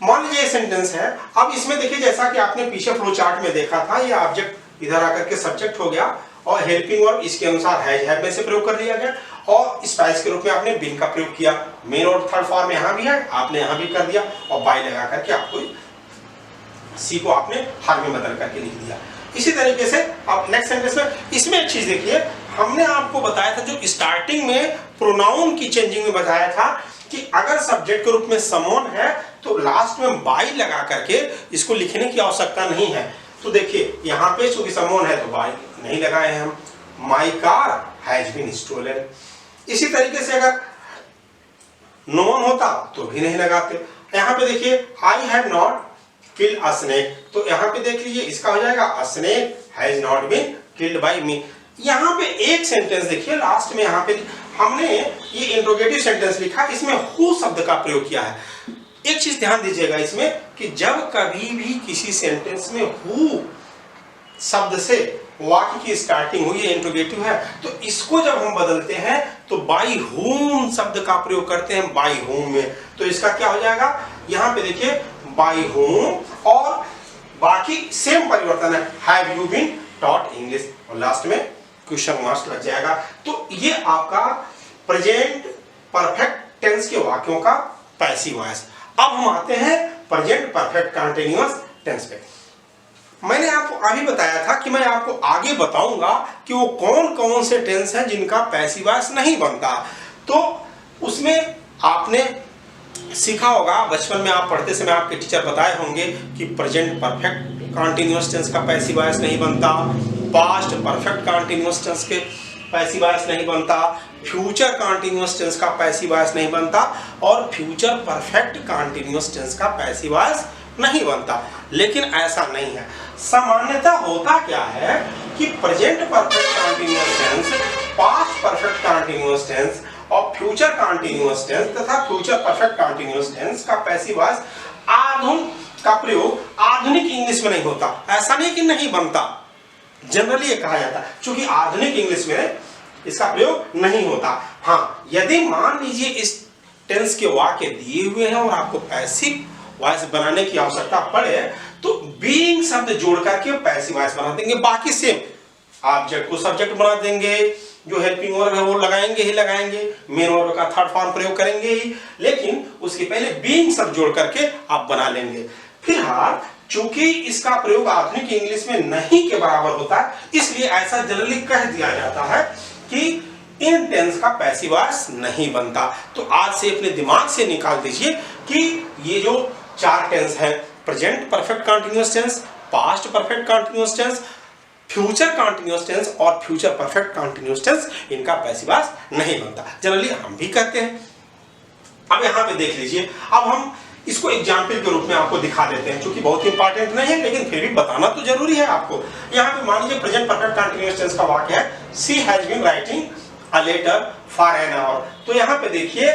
मान लीजिए ये सेंटेंस है। अब इसमें देखिए जैसा कि आपने पीछे फ्लो चार्ट में देखा था, ये ऑब्जेक्ट इधर आकर के सब्जेक्ट हो गया, और हेल्पिंग वर्ब इसके अनुसार हैज हैव में से प्रयोग कर लिया गया, और स्पाइस के रूप में आपने बिन का प्रयोग किया, मेन और थर्ड फॉर्म यहाँ भी है, आपने यहाँ भी कर दिया, और बाय लगा करके आपको सी को आपने हर में बदल करके लिख दिया। इसी तरीके से अब नेक्स्ट सेंटेंस में इसमें एक चीज देखिए, हमने आपको बताया था जो स्टार्टिंग में प्रोनाउन की चेंजिंग में बताया था कि अगर सब्जेक्ट के रूप में समोन है तो लास्ट में बाय लगा करके इसको लिखने की आवश्यकता नहीं है। तो देखिए यहाँ पे चूंकि समोन है तो बाय नहीं लगाए हैं हम, my car has been stolen. इसी तरीके से अगर नोन होता तो भी नहीं लगाते। यहाँ पे देखिए I have not kill a snake, तो यहाँ पे देख लीजिए इसका हो जाएगा a snake has not been killed by me. यहाँ पे एक सेंटेंस देखिए लास्ट में, यहाँ पे हमने ये इंट्रोगेटिव सेंटेंस लिखा, इसमें हु शब्द का प्रयोग किया है। एक चीज ध्यान दीजिएगा इसमें कि जब कभी भी किसी सेंटेंस में हु शब्द से वाक्य की स्टार्टिंग हुई है, इंट्रोगेटिव है, तो इसको जब हम बदलते हैं तो बाई होम शब्द का प्रयोग करते हैं बाई होम में। तो इसका क्या हो जाएगा, यहाँ पे देखिए बाई होम, और बाकी सेम परिवर्तन है, have you been taught English, और लास्ट में क्वेश्चन मार्क्स लग जाएगा। तो ये आपका प्रेजेंट परफेक्ट टेंस के वाक्यों का पैसिव वॉइस। अब हम आते हैं प्रेजेंट परफेक्ट कंटीन्यूअस टेंस पे। मैंने आपको अभी बताया था कि मैं आपको आगे बताऊंगा कि वो कौन कौन से टेंस हैं जिनका पैसिव वॉइस नहीं बनता। तो उसमें आपने सीखा होगा, बचपन में आप पढ़ते समय आपके टीचर बताए होंगे कि प्रेजेंट परफेक्ट कंटीन्यूअस टेंस का पैसिव वॉइस नहीं बनता, पास्ट परफेक्ट कंटीन्यूअस टेंस के पैसिव वॉइस नहीं बनता, फ्यूचर कंटीन्यूअस टेंस का पैसिव वॉइस नहीं बनता और फ्यूचर परफेक्ट कंटीन्यूअस टेंस का पैसिव वॉइस नहीं बनता। लेकिन ऐसा नहीं है। सामान्यतः होता क्या है कि present perfect continuous tense, past perfect continuous tense और फ्यूचर कंटीन्यूअस टेंस तथा फ्यूचर परफेक्ट कंटीन्यूअस टेंस का पैसिव वॉइस का प्रयोग आधुनिक इंग्लिश में नहीं होता। ऐसा नहीं कि नहीं बनता, जनरली ये कहा जाता है क्योंकि आधुनिक इंग्लिश में इसका प्रयोग नहीं होता। हाँ, यदि मान लीजिए इस टेंस के वाक्य दिए हुए हैं और आपको पैसिव वॉइस बनाने की आवश्यकता पड़े तो बीइंग शब्द जोड़ करके पैसिव वॉइस बना देंगे। बाकी सेम, ऑब्जेक्ट को सब्जेक्ट बना देंगे, जो हेल्पिंग वर्ब है वो लगाएंगे ही लगाएंगे, मेन वर्ब का थर्ड फॉर्म प्रयोग करेंगे ही, लेकिन उसके पहले बीइंग शब्द जोड़ करके आप बना लेंगे। फिलहाल चूंकि इसका प्रयोग आधुनिक इंग्लिश में नहीं के बराबर होता है, इसलिए ऐसा जनरली कह दिया जाता है कि इन टेंस का पैसिव वॉइस नहीं बनता। तो आज से अपने दिमाग से निकाल दीजिए कि ये जो चार टेंस हैं, present perfect continuous tense, past perfect continuous tense, future continuous tense और फ्यूचर परफेक्ट कंटीन्यूअस टेंस, इनका पैसिव वॉइस नहीं बनता। जनरली हम भी कहते हैं। अब यहां पे देख लीजिए, अब हम इसको एग्जाम्पल के रूप में आपको दिखा देते हैं, क्योंकि बहुत इंपॉर्टेंट नहीं है लेकिन फिर भी बताना तो जरूरी है आपको। यहाँ पे मान लीजिए प्रेजेंट परफेक्ट कंटीन्यूअस टेंस का वाक्य है, she has been writing a letter for an hour. तो यहाँ पे देखिए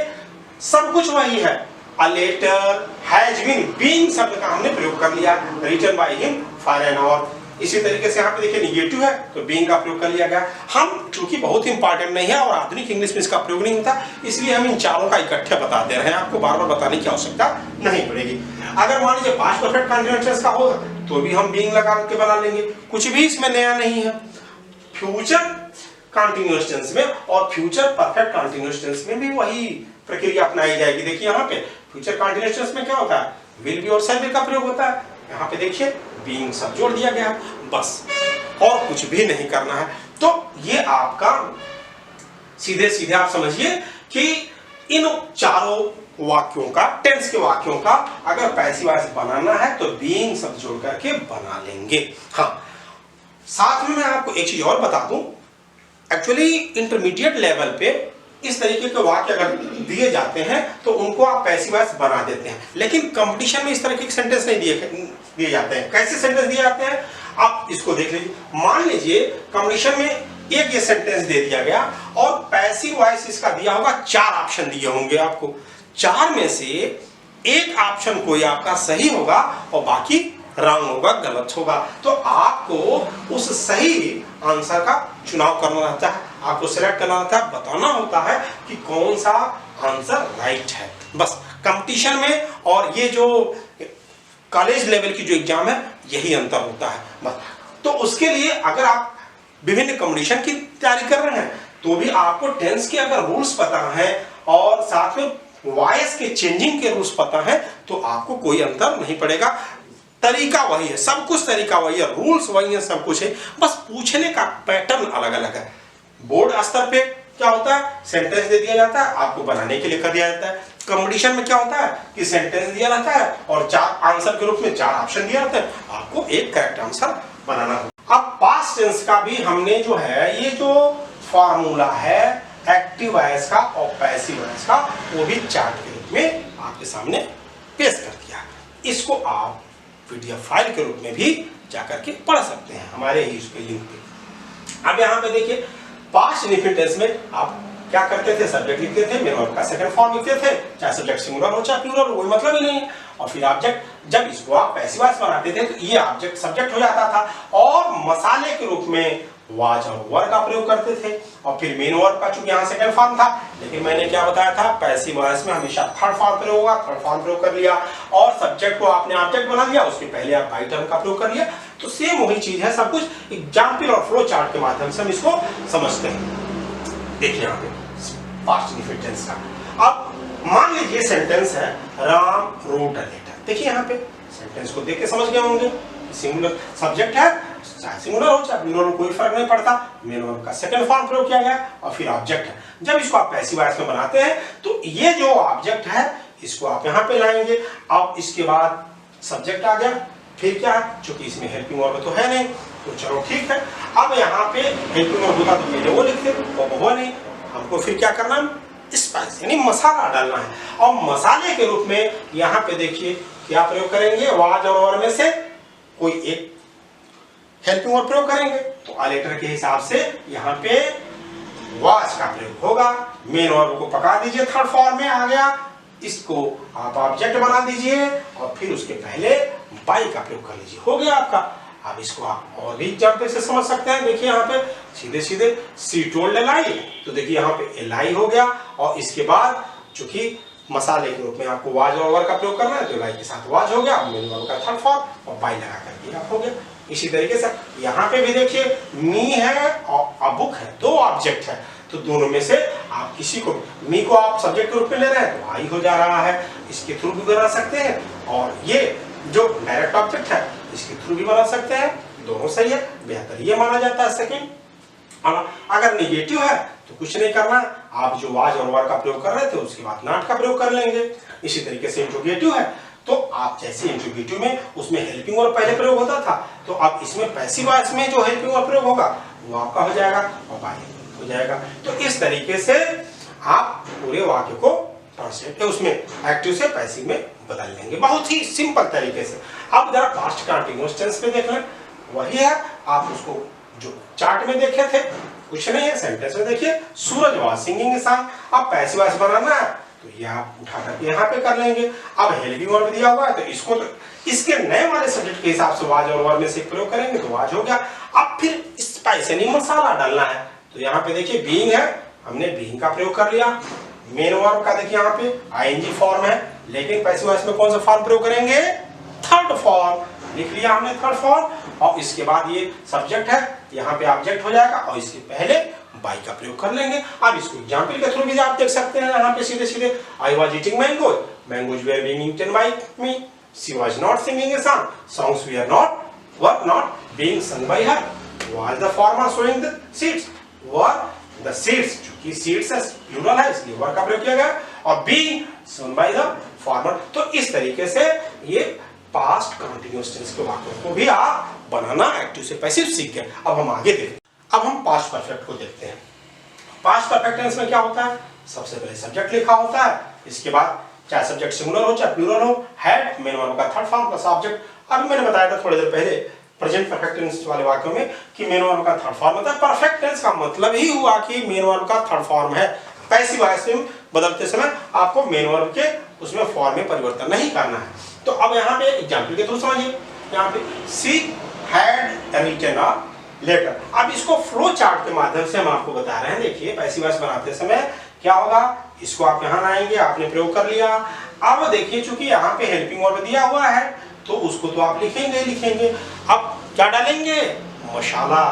सब कुछ वही है, a letter has been, being शब्द का हमने प्रयोग कर लिया, written by him for an hour. इसी तरीके से यहाँ पे देखिए निगेटिव है तो बीइंग का प्रयोग कर लिया गया। हम चूंकि बहुत इंपॉर्टेंट नहीं है और आधुनिक इंग्लिश में इसका प्रयोग नहीं होता, इसलिए हम इन चारों का इकट्ठे बता दे रहे हैं, आपको बार बार बताने की आवश्यकता नहीं पड़ेगी। अगर मान लीजिए पास्ट परफेक्ट कंटीन्यूअस टेंस का होगा तो भी हम बीइंग लगा के बना लेंगे, कुछ भी इसमें नया नहीं है। फ्यूचर कंटीन्यूअस टेंस में और फ्यूचर परफेक्ट कंटीन्यूअस टेंस में भी वही प्रक्रिया अपनाई जाएगी। देखिए यहाँ पे फ्यूचर कंटीन्यूअस टेंस में क्या होता है, विल बी और शैल बी का प्रयोग होता है, यहाँ पे देखिए बीइंग सब जोड़ दिया गया, बस और कुछ भी नहीं करना है। तो ये आपका सीधे सीधे आप समझिए कि इन चारों वाक्यों का, टेंस के वाक्यों का अगर पैसिव वॉइस बनाना है तो बीइंग सब जोड़ करके बना लेंगे। हाँ, साथ में मैं आपको एक चीज और बता दूं, एक्चुअली इंटरमीडिएट लेवल पे इस तरीके के वाक्य अगर दिए जाते हैं तो उनको आप पैसिव वॉइस बना देते हैं, लेकिन कंपटीशन में इस तरह के सेंटेंस नहीं दिए जाते हैं। कैसे सेंटेंस दिए जाते हैं आप इसको देख लीजिए। मान लीजिए कंपटीशन में एक ये सेंटेंस दे दिया गया और पैसिव वॉइस इसका दिया होगा, चार ऑप्शन दिए होंगे आपको, चार में से एक ऑप्शन कोई आपका सही होगा और बाकी रॉन्ग होगा, गलत होगा। तो आपको उस सही आंसर का चुनाव करना रहता है, आपको सिलेक्ट करना रहता है, बताना होता है कि कौन सा आंसर राइट है। बस कंपटीशन में और ये जो कॉलेज लेवल की जो एग्जाम है यही अंतर होता है बस। तो उसके लिए अगर आप विभिन्न कंपटीशन की तैयारी कर रहे हैं तो भी आपको टेंस के अगर रूल्स पता है और साथ में वॉइस के चेंजिंग के रूल्स पता है तो आपको कोई अंतर नहीं पड़ेगा। तरीका वही है, सब कुछ तरीका वही है, रूल्स वही है, सब कुछ है, बस पूछने का पैटर्न अलग अलग है। बोर्ड स्तर पे क्या होता है, सेंटेंस दे दिया जाता है, आपको बनाने के लिए कर दिया जाता है। कंपटीशन में क्या होता है कि सेंटेंस दिया रहता है और चार आंसर के रूप में चार ऑप्शन दिया रहता है, आपको एक करेक्ट आंसर बनाना होगा। अब पास्ट टेंस का भी हमने जो है ये जो फॉर्मूला है एक्टिव वॉइस का और पैसिव वॉइस का, वो भी चार्ट के रूप में आपके सामने पेश कर दिया। इसको आप पीडीएफ फाइल के रूप में भी जाकर के पढ़ सकते हैं हमारे ही उसके लिंक पे। अब यहाँ पे देखिए पास्ट इंडेफिनिट टेंस में आप क्या करते थे, सब्जेक्ट लिखते थे, मेन वर्ब का सेकंड फॉर्म लिखते थे, चाहे सब्जेक्ट सिंगुलर हो चाहे प्लूरल हो, कोई मतलब ही नहीं है। और फिर ऑब्जेक्ट, जब इसको आप पैसिव वॉइस बनाते थे तो ये ऑब्जेक्ट सब्जेक्ट हो जाता था और मसाले के रूप में वाज और वर का प्रयोग करते थे। और फिर मेन वर्ब का चूंकि यहाँ सेकंड फॉर्म था, लेकिन मैंने क्या बताया था, पैसिव वॉइस में हमेशा थर्ड फॉर्म प्रयोग होगा, थर्ड फॉर्म प्रयोग कर लिया और सब्जेक्ट को आपने ऑब्जेक्ट बना लिया, उसके पहले आप बाई टर्म का प्रयोग कर लिया। तो सेम वही चीज है, सब कुछ एग्जाम्पल और फ्लो चार्ट के माध्यम से हम इसको समझते हैं। देखिए यहाँ पे पास्ट इंडेफिनिट टेंस का, अब मान लीजिए सेंटेंस है राम रोट अ लेटर। देखिए यहाँ पे सेंटेंस को देख के समझ गए होंगे। सिंगुलर सब्जेक्ट है, चाहे सिंगुलर हो चाहे प्लूरल हो, कोई फर्क नहीं पड़ता। मेन वर्ब का सेकंड फॉर्म प्रयोग किया गया और फिर ऑब्जेक्ट है। जब इसको आप पैसिव वॉइस में बनाते हैं तो ये जो ऑब्जेक्ट है इसको आप यहाँ पे लाएंगे। अब इसके बाद सब्जेक्ट आ गया, फिर क्या, चूंकि इसमें हेल्पिंग वर्ब तो है नहीं तो चलो ठीक है। अब यहाँ पे हेल्पिंग वर्ब होता तो पहले वो लिखते, वो नहीं, हमको फिर क्या करना है, स्पाइस यानी मसाला डालना है। और मसाले के रूप में यहाँ पे देखिए क्या प्रयोग करेंगे, वाज और वर्ब में से कोई एक हेल्पिंग वर्ब प्रयोग करेंगे। तो अलेटर के हिसाब से यहाँ पे वाज का प्रयोग होगा। मेन वर्ब को पका दीजिए, थर्ड फॉर्म में आ गया, इसको आप ऑब्जेक्ट बना दीजिए और फिर उसके पहले बाई का प्रयोग कर लीजिए, हो गया आपका। अब इसको आप और भी एग्जाम्पल से समझ सकते हैं। देखिए यहाँ पे सीधे सीधे सी टोल्ड एलाई, तो देखिए यहाँ पे एलाई हो गया और इसके बाद चूंकि मसाले के रूप में आपको वाज और वर्ब का प्रयोग करना है तो एलाई के साथ वाज हो गया, मेन वर्ब का थर्ड फॉर्म और बाई लगा करके आप हो गया। इसी तरीके से यहाँ पे भी देखिए मी है और अबुक है, दो ऑब्जेक्ट है, तो दोनों में से आप किसी को, मी को आप सब्जेक्ट के रूप में ले रहे हैं तो आई हो जा रहा है, इसके थ्रू भी बना सकते हैं। और ये जो डायरेक्ट ऑब्जेक्ट है इसके थ्रू भी बना सकते हैं, दोनों सही है, बेहतर ये माना जाता है सेकंड। अगर नेगेटिव है तो कुछ नहीं करना, आप जो वाज और वर्ब का प्रयोग कर रहे थे उसके बाद नॉट का प्रयोग कर लेंगे। इसी तरीके से इंट्रोगेटिव है तो आप जैसे इंट्रोगेटिव में उसमें हेल्पिंग वर्ब पहले प्रयोग होता था, तो अब इसमें पैसिव वॉइस में जो हेल्पिंग वर्ब प्रयोग होगा वो आपका हो जाएगा और बाई हो जाएगा। तो इस तरीके से आप पूरे वाक्य को ट्रांसलेट उसमें एक्टिव से पैसिव में बदल लेंगे, बहुत ही सिंपल तरीके से। अब जरा पास्ट कंटीन्यूअस टेंस पे देख लें, वही है, आप उसको जो चार्ट में देखे थे कुछ नहीं है, सेंटेंस में देखिए सूरज वाज सिंगिंग सॉन्ग। अब पैसिव वॉइस बनाना है तो ये आप उठा करके यहाँ पे कर लेंगे। अब हेल्पिंग वर्ब दिया हुआ है तो इसको तो इसके नए वाले सब्जेक्ट के हिसाब से वाज और वर्ब में से प्रयोग करेंगे तो वाज हो गया। अब फिर स्पाइस यानी मसाला डालना है, तो यहाँ पे देखिए बीइंग है, हमने बीइंग का प्रयोग कर लिया। मेन वर्ब का देखिए यहाँ पे आईएनजी फॉर्म है, लेकिन पैसिव वॉइस में कौन सा फॉर्म प्रयोग करेंगे, थर्ड फॉर्म लिख लिया हमने, थर्ड फॉर्म। और इसके बाद ये सब्जेक्ट है, यहाँ पे ऑब्जेक्ट हो जाएगा और इसके पहले बाई का प्रयोग कर लेंगे। अब इसको एग्जांपल के थ्रू भी आप देख सकते हैं, यहाँ पे सीधे सीधे I was eating mangoes, mangoes were being eaten by me, she was not singing a song, songs were not being सung by her, was the farmer sowing the seeds, were the seeds, क्योंकि seeds है plural है इसलिए वर का प्रयोग किया गया, और being sown by the farmer। तो इस तरीके से ये पास्ट कंटीन्यूअस टेंस के वाक्यों को भी आप बनाना एक्टिव से पैसिव सीख गए। अब हम आगे देखते हैं, अब हम पास्ट परफेक्ट को देखते हैं। पास्ट परफेक्ट टेंस में क्या होता है, सबसे पहले सब्जेक्ट लिखा होता है, इसके बाद चाहे सब्जेक्ट सिंगुलर हो चाहे प्लूरल हो, हैड मेन वर्ब का थर्ड फॉर्म प्लस ऑब्जेक्ट। अभी मैंने बताया था थोड़ी देर पहले प्रेजेंट परफेक्ट टेंस वाले वाक्यों में कि मेन वर्ब का थर्ड फॉर्म होता है। परफेक्ट टेंस का मतलब ही हुआ कि मेन वर्ब का थर्ड फॉर्म है। पैसिव वॉइस में बदलते समय आपको मेन वर्ब के उसमें फॉर्म में परिवर्तन नहीं करना है। तो अब यहाँ पे एग्जांपल के थ्रू समझिए, यहाँ पे she had written a letter. अब इसको फ्लो चार्ट के माध्यम से हम आपको बता रहे हैं। देखिए पैसिव वॉइस बनाते समय क्या होगा, इसको आप यहाँ लाएंगे, आपने प्रयोग कर लिया। अब देखिए चूंकि यहाँ पे हेल्पिंग वर्ब दिया हुआ है तो उसको तो आप लिखेंगे ही लिखेंगे। अब क्या डालेंगे, मसाला,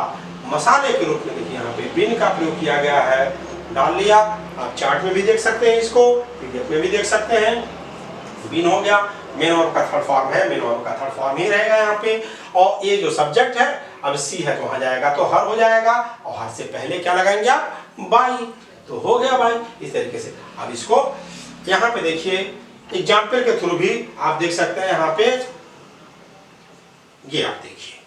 मसाले के रूप में देखिए यहाँ पे बिन का प्रयोग किया गया है, डाल लिया। आप चार्ट में भी देख सकते हैं, इसको पीडीएफ में भी देख सकते हैं। बिन हो गया, मेन वर्ब का थर्ड फॉर्म है, मेन वर्ब का थर्ड फॉर्म ही रहेगा यहाँ पे। और ये जो सब्जेक्ट है, अब सी है तो वहां जाएगा तो हर हो जाएगा, और हर से पहले क्या लगाएंगे आप, बाई, तो हो गया बाई। इस तरीके से अब इसको यहाँ पे देखिए एग्जाम्पल के थ्रू भी आप देख सकते हैं। यहाँ पे ये आप देखिए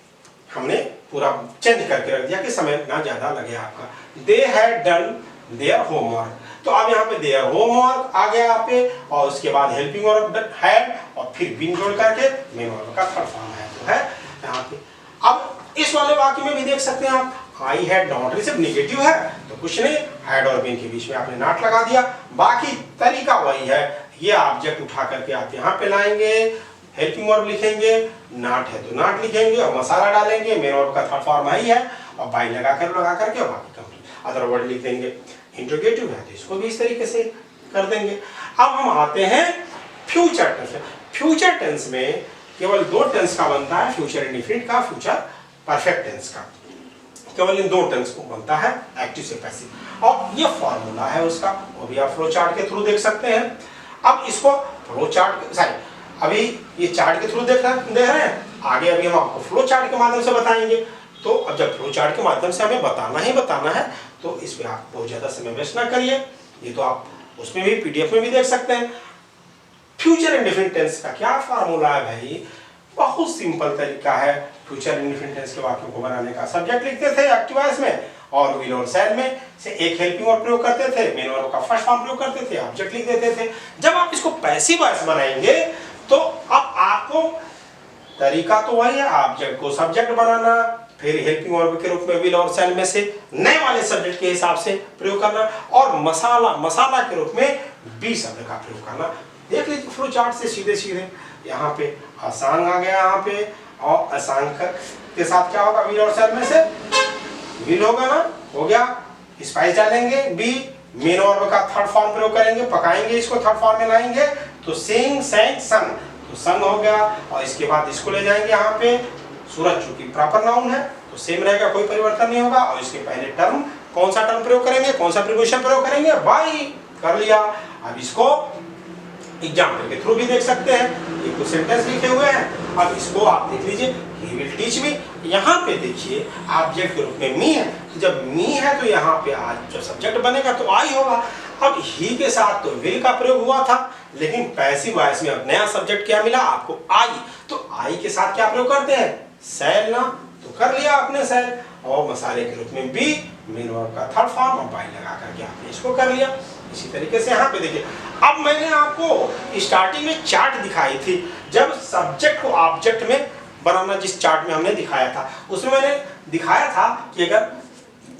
हमने पूरा चेंज करके रख दिया कि समय ना ज्यादा लगे आपका। They had done their homework, तो अब यहाँ पे देयर होमवर्क आ गया यहाँ पे, और उसके बाद हेल्पिंग वर्ब हैड और फिर बिन जोड़ करके मेन वर्ब का थर्ड फॉर्म है तो है यहाँ पे। अब इस वाले वाक्य में भी देख सकते हैं आप, आई हैड नॉट, सिर्फ निगेटिव है तो कुछ नहीं, हैड और बिन के बीच में आपने नॉट लगा दिया। बाकी तरीका वही है, ये ऑब्जेक्ट उठा करके आप यहाँ पे लाएंगे, हेल्पिंग वर्ब लिखेंगे, नॉट है तो नॉट लिखेंगे और मसाला डालेंगे, मेन वर्ब का थर्ड फॉर्म ही है, और बाई लगा करके और बाकी कंप्लीट अदर वर्ड लिख देंगे। इंट्रोगेटिव है तो इसको भी इस तरीके से कर देंगे। अब हम आते हैं फ्यूचर टेंस। फ्यूचर टेंस में केवल दो टेंस का बनता है, फ्यूचर इंडेफिनिट का, फ्यूचर परफेक्ट टेंस का। केवल इन दो टेंस को बनता है एक्टिव से पैसिव, और ये फॉर्मूला है उसका, वो भी आप फ्लो चार्ट के थ्रू देख सकते हैं। अब इसको फ्लो चार्ट अभी ये चार्ट के थ्रू देख रहे हैं, आगे अभी हम आपको फ्लो चार्ट के माध्यम से बताएंगे। तो अब जब फ्लो चार्ट के माध्यम से हमें बताना ही बताना है तो इसमें आप बहुत ज़्यादा समय वेस्ट ना करिए। ये तो आप उसमें भी पीडीएफ में भी देख सकते हैं। फ्यूचर इंडेफिनिट टेंस का क्या फार्मूला है भाई, बहुत सिंपल तरीका है फ्यूचर इंडेफिनिट टेंस के वाक्यों को बनाने का। सब्जेक्ट लिखते थे एक्टिव वॉइस में और विल और शैल में से एक हेल्पिंग वर्ब प्रयोग करते थे, मेन वर्ब का फर्स्ट फॉर्म प्रयोग करते थे, ऑब्जेक्ट लिख देते थे। जब आप इसको पैसिव वॉइस बनाएंगे तो अब आपको तरीका तो वही है, ऑब्जेक्ट को सब्जेक्ट बनाना, फिर हेल्पिंग वर्ब के रूप में विल और शैल में से नए वाले सब्जेक्ट के हिसाब से प्रयोग करना, और मसाला के रूप में बी शब्द का प्रयोग करना। देख लीजिए फ्लो चार्ट से सीधे सीधे यहाँ पे असांग आ गया यहाँ पे, और असांग के साथ क्या होगा, विल और शैल में से विल होगा ना, हो गया। स्पाइस डालेंगे बी, मेन वर्ब का थर्ड फॉर्म प्रयोग करेंगे, पकाएंगे इसको, थर्ड फॉर्म में लाएंगे तो सिंग सेंग सन, तो सन हो गया। और इसके बाद इसको ले जाएंगे यहाँ पे, सूरज चूंकि प्रॉपर नाउन है तो सेम रहेगा, कोई परिवर्तन नहीं होगा। और इसके पहले टर्म कौन सा टर्म प्रयोग करेंगे, कौन सा प्रीपोजिशन प्रयोग करेंगे, बाई, कर लिया। अब इसको एग्जाम्पल के थ्रू भी देख सकते हैं, ये कुछ सेंटेंस लिखे हुए हैं। अब इसको आप देख लीजिए, ही विल टीच मी, यहाँ पे देखिए ऑब्जेक्ट के रूप में मी है, तो जब मी है तो यहाँ पे आज जब सब्जेक्ट बनेगा तो आई होगा। अब ही के साथ तो विल का प्रयोग हुआ था, लेकिन पैसिव वॉइस में अब नया सब्जेक्ट क्या मिला आपको, आई, तो आई के साथ क्या प्रयोग करते हैं, शैल ना, तो कर लिया आपने शैल, और मसाले के रूप में बी, मेन वर्ब का थर्ड फॉर्म और बाई लगा करके आपने इसको कर लिया। इसी तरीके से यहाँ पे देखिए, अब मैंने आपको स्टार्टिंग में चार्ट दिखाई थी, जब सब्जेक्ट को ऑब्जेक्ट में बनाना, जिस चार्ट में हमने दिखाया था उसमें मैंने दिखाया था कि अगर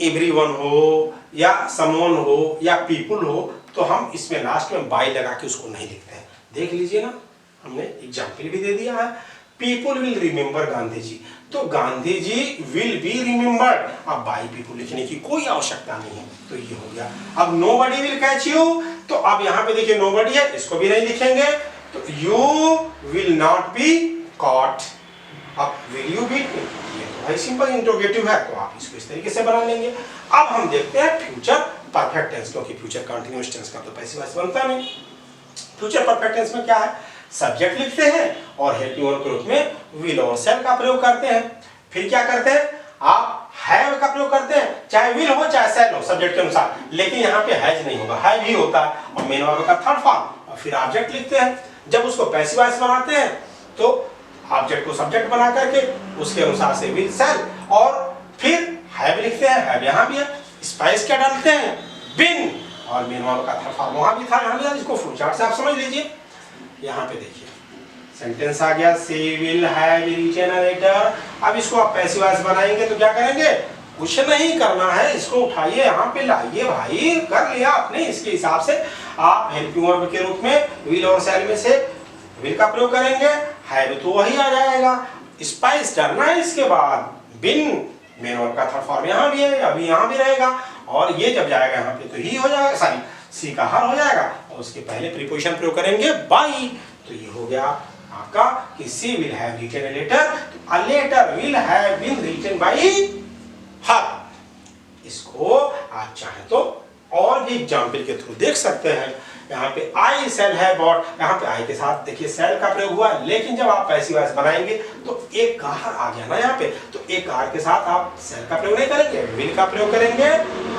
एवरीवन हो या समवन हो या पीपुल हो तो हम इसमें लास्ट में बाई लगा के उसको नहीं लिखते हैं। देख लीजिए ना, हमने एग्जाम्पल भी दे दिया है, people will remember Gandhi ji, तो Gandhi ji will be remembered, अब बाई पीपुल लिखने की कोई आवश्यकता नहीं है, तो ये हो गया। अब नोबडी विल कैच यू, तो अब यहाँ पे देखिए नोबडी है, इसको भी नहीं लिखेंगे, तो you will not be caught, अब विल यू बी, ये तो भाई सिंपल इंट्रोगेटिव है, तो आप इसको इस तरीके से बना लेंगे। अब हम देखते हैं फ्यूचर परफेक्ट टेंस, क्योंकि फ्यूचर कंटिन्यूअस टेंस का तो पैसिव वॉइस बनता नहीं। फ्यूचर परफेक्ट टेंस में क्या है, सब्जेक्ट लिखते हैं और हेल्पिंग वर्ब के रूप में विल और शैल का प्रयोग करते हैं। फिर क्या करते हैं, आप हैव का प्रयोग करते हैं, चाहे विल हो चाहे शैल हो सब्जेक्ट के अनुसार, लेकिन यहाँ पे हैज नहीं होगा, हैव ही होता है, और मेन वर्ब का थर्ड फॉर्म, और फिर ऑब्जेक्ट लिखते हैं। जब उसको पैसिव वॉइस बनाते हैं तो ऑब्जेक्ट को सब्जेक्ट बना करके उसके अनुसार से विल शैल, और फिर हैव लिखते हैं, हैव यहाँ भी है। स्पाइस क्या डालते हैं, बिन, और मेन वर्ब का थर्ड फॉर्म वहां भी था, यहाँ भी था। इसको फ्लो चार्ट से आप समझ लीजिए। यहाँ पे देखिए सेंटेंस आ गया, she will have written a letter. अब इसको आप पैसिव वॉइस बनाएंगे तो क्या करेंगे, कुछ नहीं करना है, इसको उठाइए यहाँ पे लाइए भाई, कर लिया आपने। इसके हिसाब से आप हेल्पिंग वर्ब के रूप में विल और शैल में से विल का प्रयोग करेंगे, हैव तो वही आ जाएगा, स्पाइस डालना है इसके बाद, बिन, मेन वर्ब का थर्ड फॉर्म यहाँ भी है, अभी यहाँ भी रहेगा, और ये जब जाएगा यहाँ पे तो ही हो जाएगा, सॉरी सी का हर हो जाएगा, और उसके पहले प्रीपोजिशन प्रयोग करेंगे बाई, तो ये हो गया आपका कि she will have written a letter, a letter will have been written by her. इसको आप चाहे तो और भी एग्जाम्पल के थ्रू देख सकते हैं। यहाँ पे आई शैल हैव बॉट, यहाँ पे आई के साथ देखिए शैल का प्रयोग हुआ, लेकिन जब आप पैसिव वॉइस बनाएंगे तो एक कार आ गया ना यहाँ पे, तो एक कार के साथ आप शैल का प्रयोग नहीं करेंगे, विल का प्रयोग करेंगे,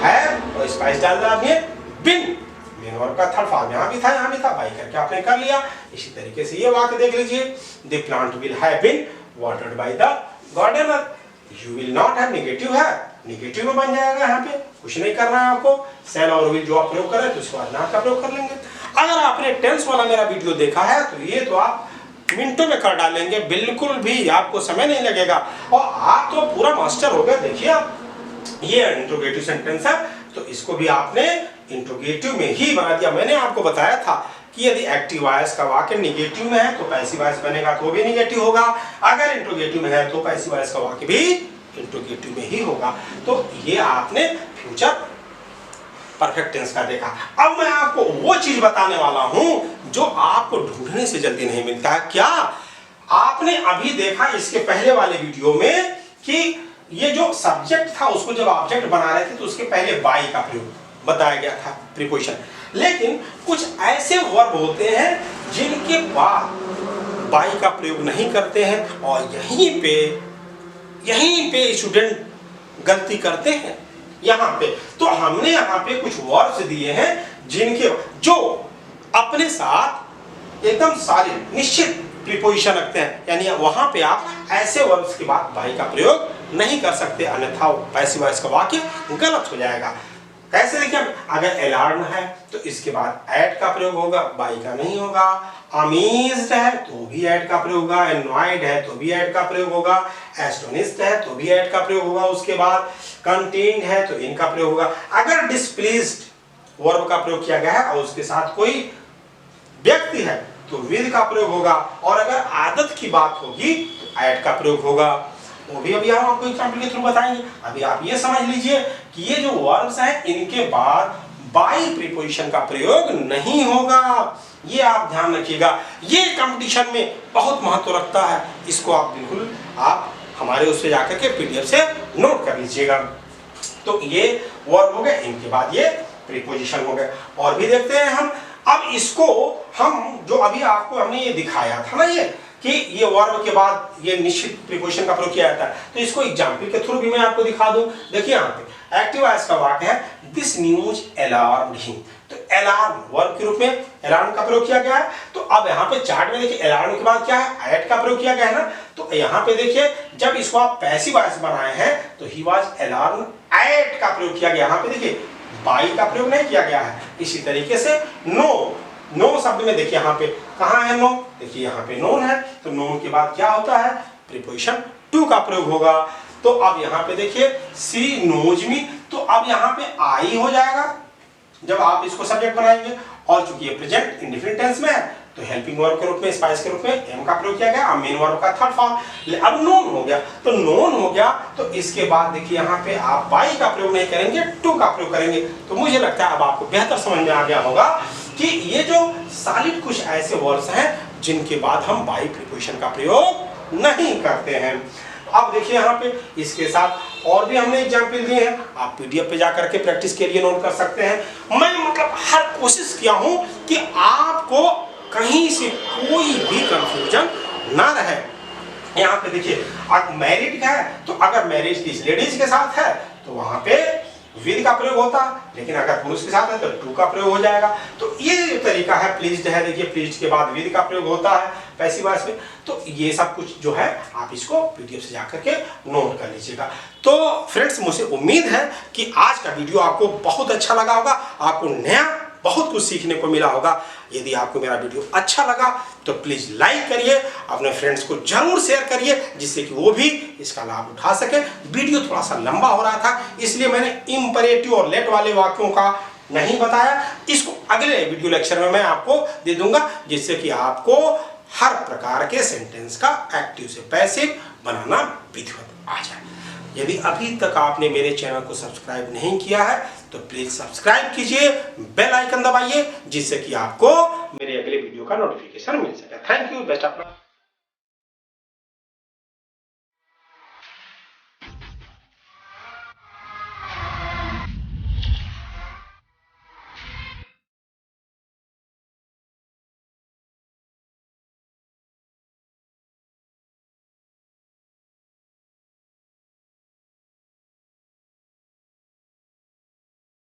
हैव और स्पाइस डालना आपने, बिन, मेन वर्ब का थर्ड फॉर्म यहाँ भी था, बाई करके आपने कर लिया। इसी तरीके से ये वाक्य देख लीजिए, the plant will have been watered by the gardener, you will not have negative है, नेगेटिव में बन जाएगा, यहाँ पे कुछ नहीं करना है आपको, शैल और विल जो आप प्रयोग करें तो उसके बाद नॉट का प्रयोग कर लेंगे। अगर आपने टेंस वाला मेरा वीडियो देखा है तो ये तो आप मिनटों में कर डालेंगे, बिल्कुल भी आपको समय नहीं लगेगा, और आप तो पूरा मास्टर हो गए। देखिए आप, ये इंट्रोगेटिव सेंटेंस है, तो इसको भी आपने इंट्रोगेटिव में ही बना दिया। मैंने आपको बताया था कि यदि एक्टिव वॉइस का वाक्य निगेटिव में है तो पैसिव वॉइस बनेगा तो भी निगेटिव होगा, अगर इंट्रोगेटिव में है तो पैसिव वॉइस का वाक्य भी इंट्रोगेटिव में ही होगा। तो ये आपने फ्यूचर परफेक्ट टेंस का देखा। अब मैं आपको वो चीज बताने वाला हूं जो आपको ढूंढने से जल्दी नहीं मिलता है। क्या आपने अभी देखा इसके पहले वाले वीडियो में कि ये जो सब्जेक्ट था उसको जब ऑब्जेक्ट बना रहे थे तो उसके पहले बाई का प्रयोग बताया गया था, प्रीपोजिशन। लेकिन कुछ ऐसे वर्ब होते हैं जिनके बाद बाई का प्रयोग नहीं करते हैं और यहीं पे स्टूडेंट गलती करते हैं। यहाँ पे तो हमने यहाँ पे कुछ वर्ड्स दिए हैं जिनके जो अपने साथ एकदम सारे निश्चित प्रीपोजिशन रखते हैं, यानी वहां पे आप ऐसे वर्ब्स के बाद बाई का प्रयोग नहीं कर सकते, अन्यथा पैसिव वॉइस का वाक्य गलत हो जाएगा। कैसे देखिए, अगर अलार्म है तो इसके बाद एट का प्रयोग होगा, बाई का नहीं होगा। अमेज्ड है तो भी एट का प्रयोग होगा, एनॉयड है तो भी एट का प्रयोग होगा, एस्टोनिश्ड है तो भी एट का प्रयोग होगा। उसके बाद कंटेन्ड है तो इनका प्रयोग होगा। अगर डिस्प्लेस्ड वर्ब का प्रयोग किया गया है और उसके साथ कोई व्यक्ति है तो विद का प्रयोग होगा, और अगर आदत की बात होगी तो एट का प्रयोग होगा। वो भी अभी हम आपको एग्जाम्पल के थ्रू बताएंगे। अभी आप ये समझ लीजिए कि ये जो वर्ब्स हैं इनके बाद बाई प्रीपोजिशन का प्रयोग नहीं होगा, ये आप ध्यान रखिएगा। ये कंपटीशन में बहुत महत्व रखता है, इसको आप बिल्कुल आप हमारे उससे जाकर के पीडीएफ से नोट कर लीजिएगा। तो ये वर्ब हो गए, इनके बाद ये प्रीपोजिशन हो गए। और भी देखते हैं हम। अब इसको हम जो अभी आपको हमने ये दिखाया था ना, ये कि ये वर्ब के बाद ये निश्चित प्रीपोजिशन का प्रयोग किया जाता है, तो इसको एग्जाम्पल के थ्रू भी मैं आपको दिखा दूं। देखिए यहाँ पे एक्टिव वॉइस का वाक्य है, दिस न्यूज अलार्म्ड हिम। तो अलार्म वर्ब के रूप में अलार्म का प्रयोग किया गया है। तो अब यहाँ पे चार्ट में देखिए अलार्म के बाद क्या है, एट का प्रयोग किया गया है ना। तो यहाँ पे देखिए जब इसको आप पैसिव वॉइस बनाए हैं तो ही वाज अलार्म एट का प्रयोग किया गया। यहाँ पे देखिए बाई का प्रयोग नहीं किया गया है। इसी तरीके से नो शब्द में देखिए यहाँ पे कहाँ है नो, देखिए यहाँ पे नोन है, तो नोन के बाद क्या होता है, प्रीपोजिशन टू का प्रयोग होगा। तो अब यहाँ पे देखिए सी नोज मी, तो अब यहाँ पे आई हो जाएगा जब आप इसको सब्जेक्ट बनाएंगे, और चूंकि ये प्रेजेंट इंडेफिनिट टेंस में है तो हेल्पिंग वर्ब के रूप में, स्पाइस के रूप में एम का प्रयोग किया गया। अब मेन वर्ब का थर्ड फॉर्म। अब नोन हो गया, तो नोन हो गया तो इसके बाद देखिए यहाँ पे आप बाई का प्रयोग नहीं करेंगे, टू का प्रयोग करेंगे। तो मुझे लगता है अब आपको बेहतर समझ में आ गया होगा कि ये जो सॉलिड कुछ ऐसे वर्ड्स हैं जिनके बाद हम बाई प्रीपोजिशन का प्रयोग नहीं करते हैं। अब देखिए यहाँ पे इसके साथ और भी हमने एग्जाम्पल दिए हैं, आप पीडीएफ पे जाकर के प्रैक्टिस के लिए नोट कर सकते हैं। मैं मतलब हर कोशिश किया हूं कि आपको कहीं से कोई भी कंफ्यूजन ना रहे। यहाँ पे देखिए अगर मैरिड है तो अगर मैरिज की लेडीज के साथ है तो वहां पे विद का प्रयोग होता, लेकिन अगर पुरुष के साथ है तो टू का प्रयोग हो जाएगा। तो ये जो तरीका है, प्लीज्ड है, देखिए प्लीज्ड के बाद विद का प्रयोग होता है पैसिव वॉइस में। तो ये सब कुछ जो है आप इसको पीडीएफ से जाकर के नोट कर लीजिएगा। तो फ्रेंड्स, मुझे उम्मीद है कि आज का वीडियो आपको बहुत अच्छा लगा होगा, आपको नया बहुत कुछ सीखने को मिला होगा। यदि आपको मेरा वीडियो अच्छा लगा तो प्लीज लाइक करिए, अपने फ्रेंड्स को जरूर शेयर करिए जिससे कि वो भी इसका लाभ उठा सके। वीडियो थोड़ा सा लंबा हो रहा था इसलिए मैंने इंपरेटिव और लेट वाले वाक्यों का नहीं बताया। इसको अगले वीडियो लेक्चर में मैं आपको दे दूंगा जिससे कि आपको हर प्रकार के सेंटेंस का एक्टिव से पैसिव बनाना विधिवत आ जाए। यदि अभी तक आपने मेरे चैनल को सब्सक्राइब नहीं किया है तो प्लीज सब्सक्राइब कीजिए, बेल आइकन दबाइए जिससे कि आपको मेरे अगले वीडियो का नोटिफिकेशन मिल सके। Thank you, best of luck.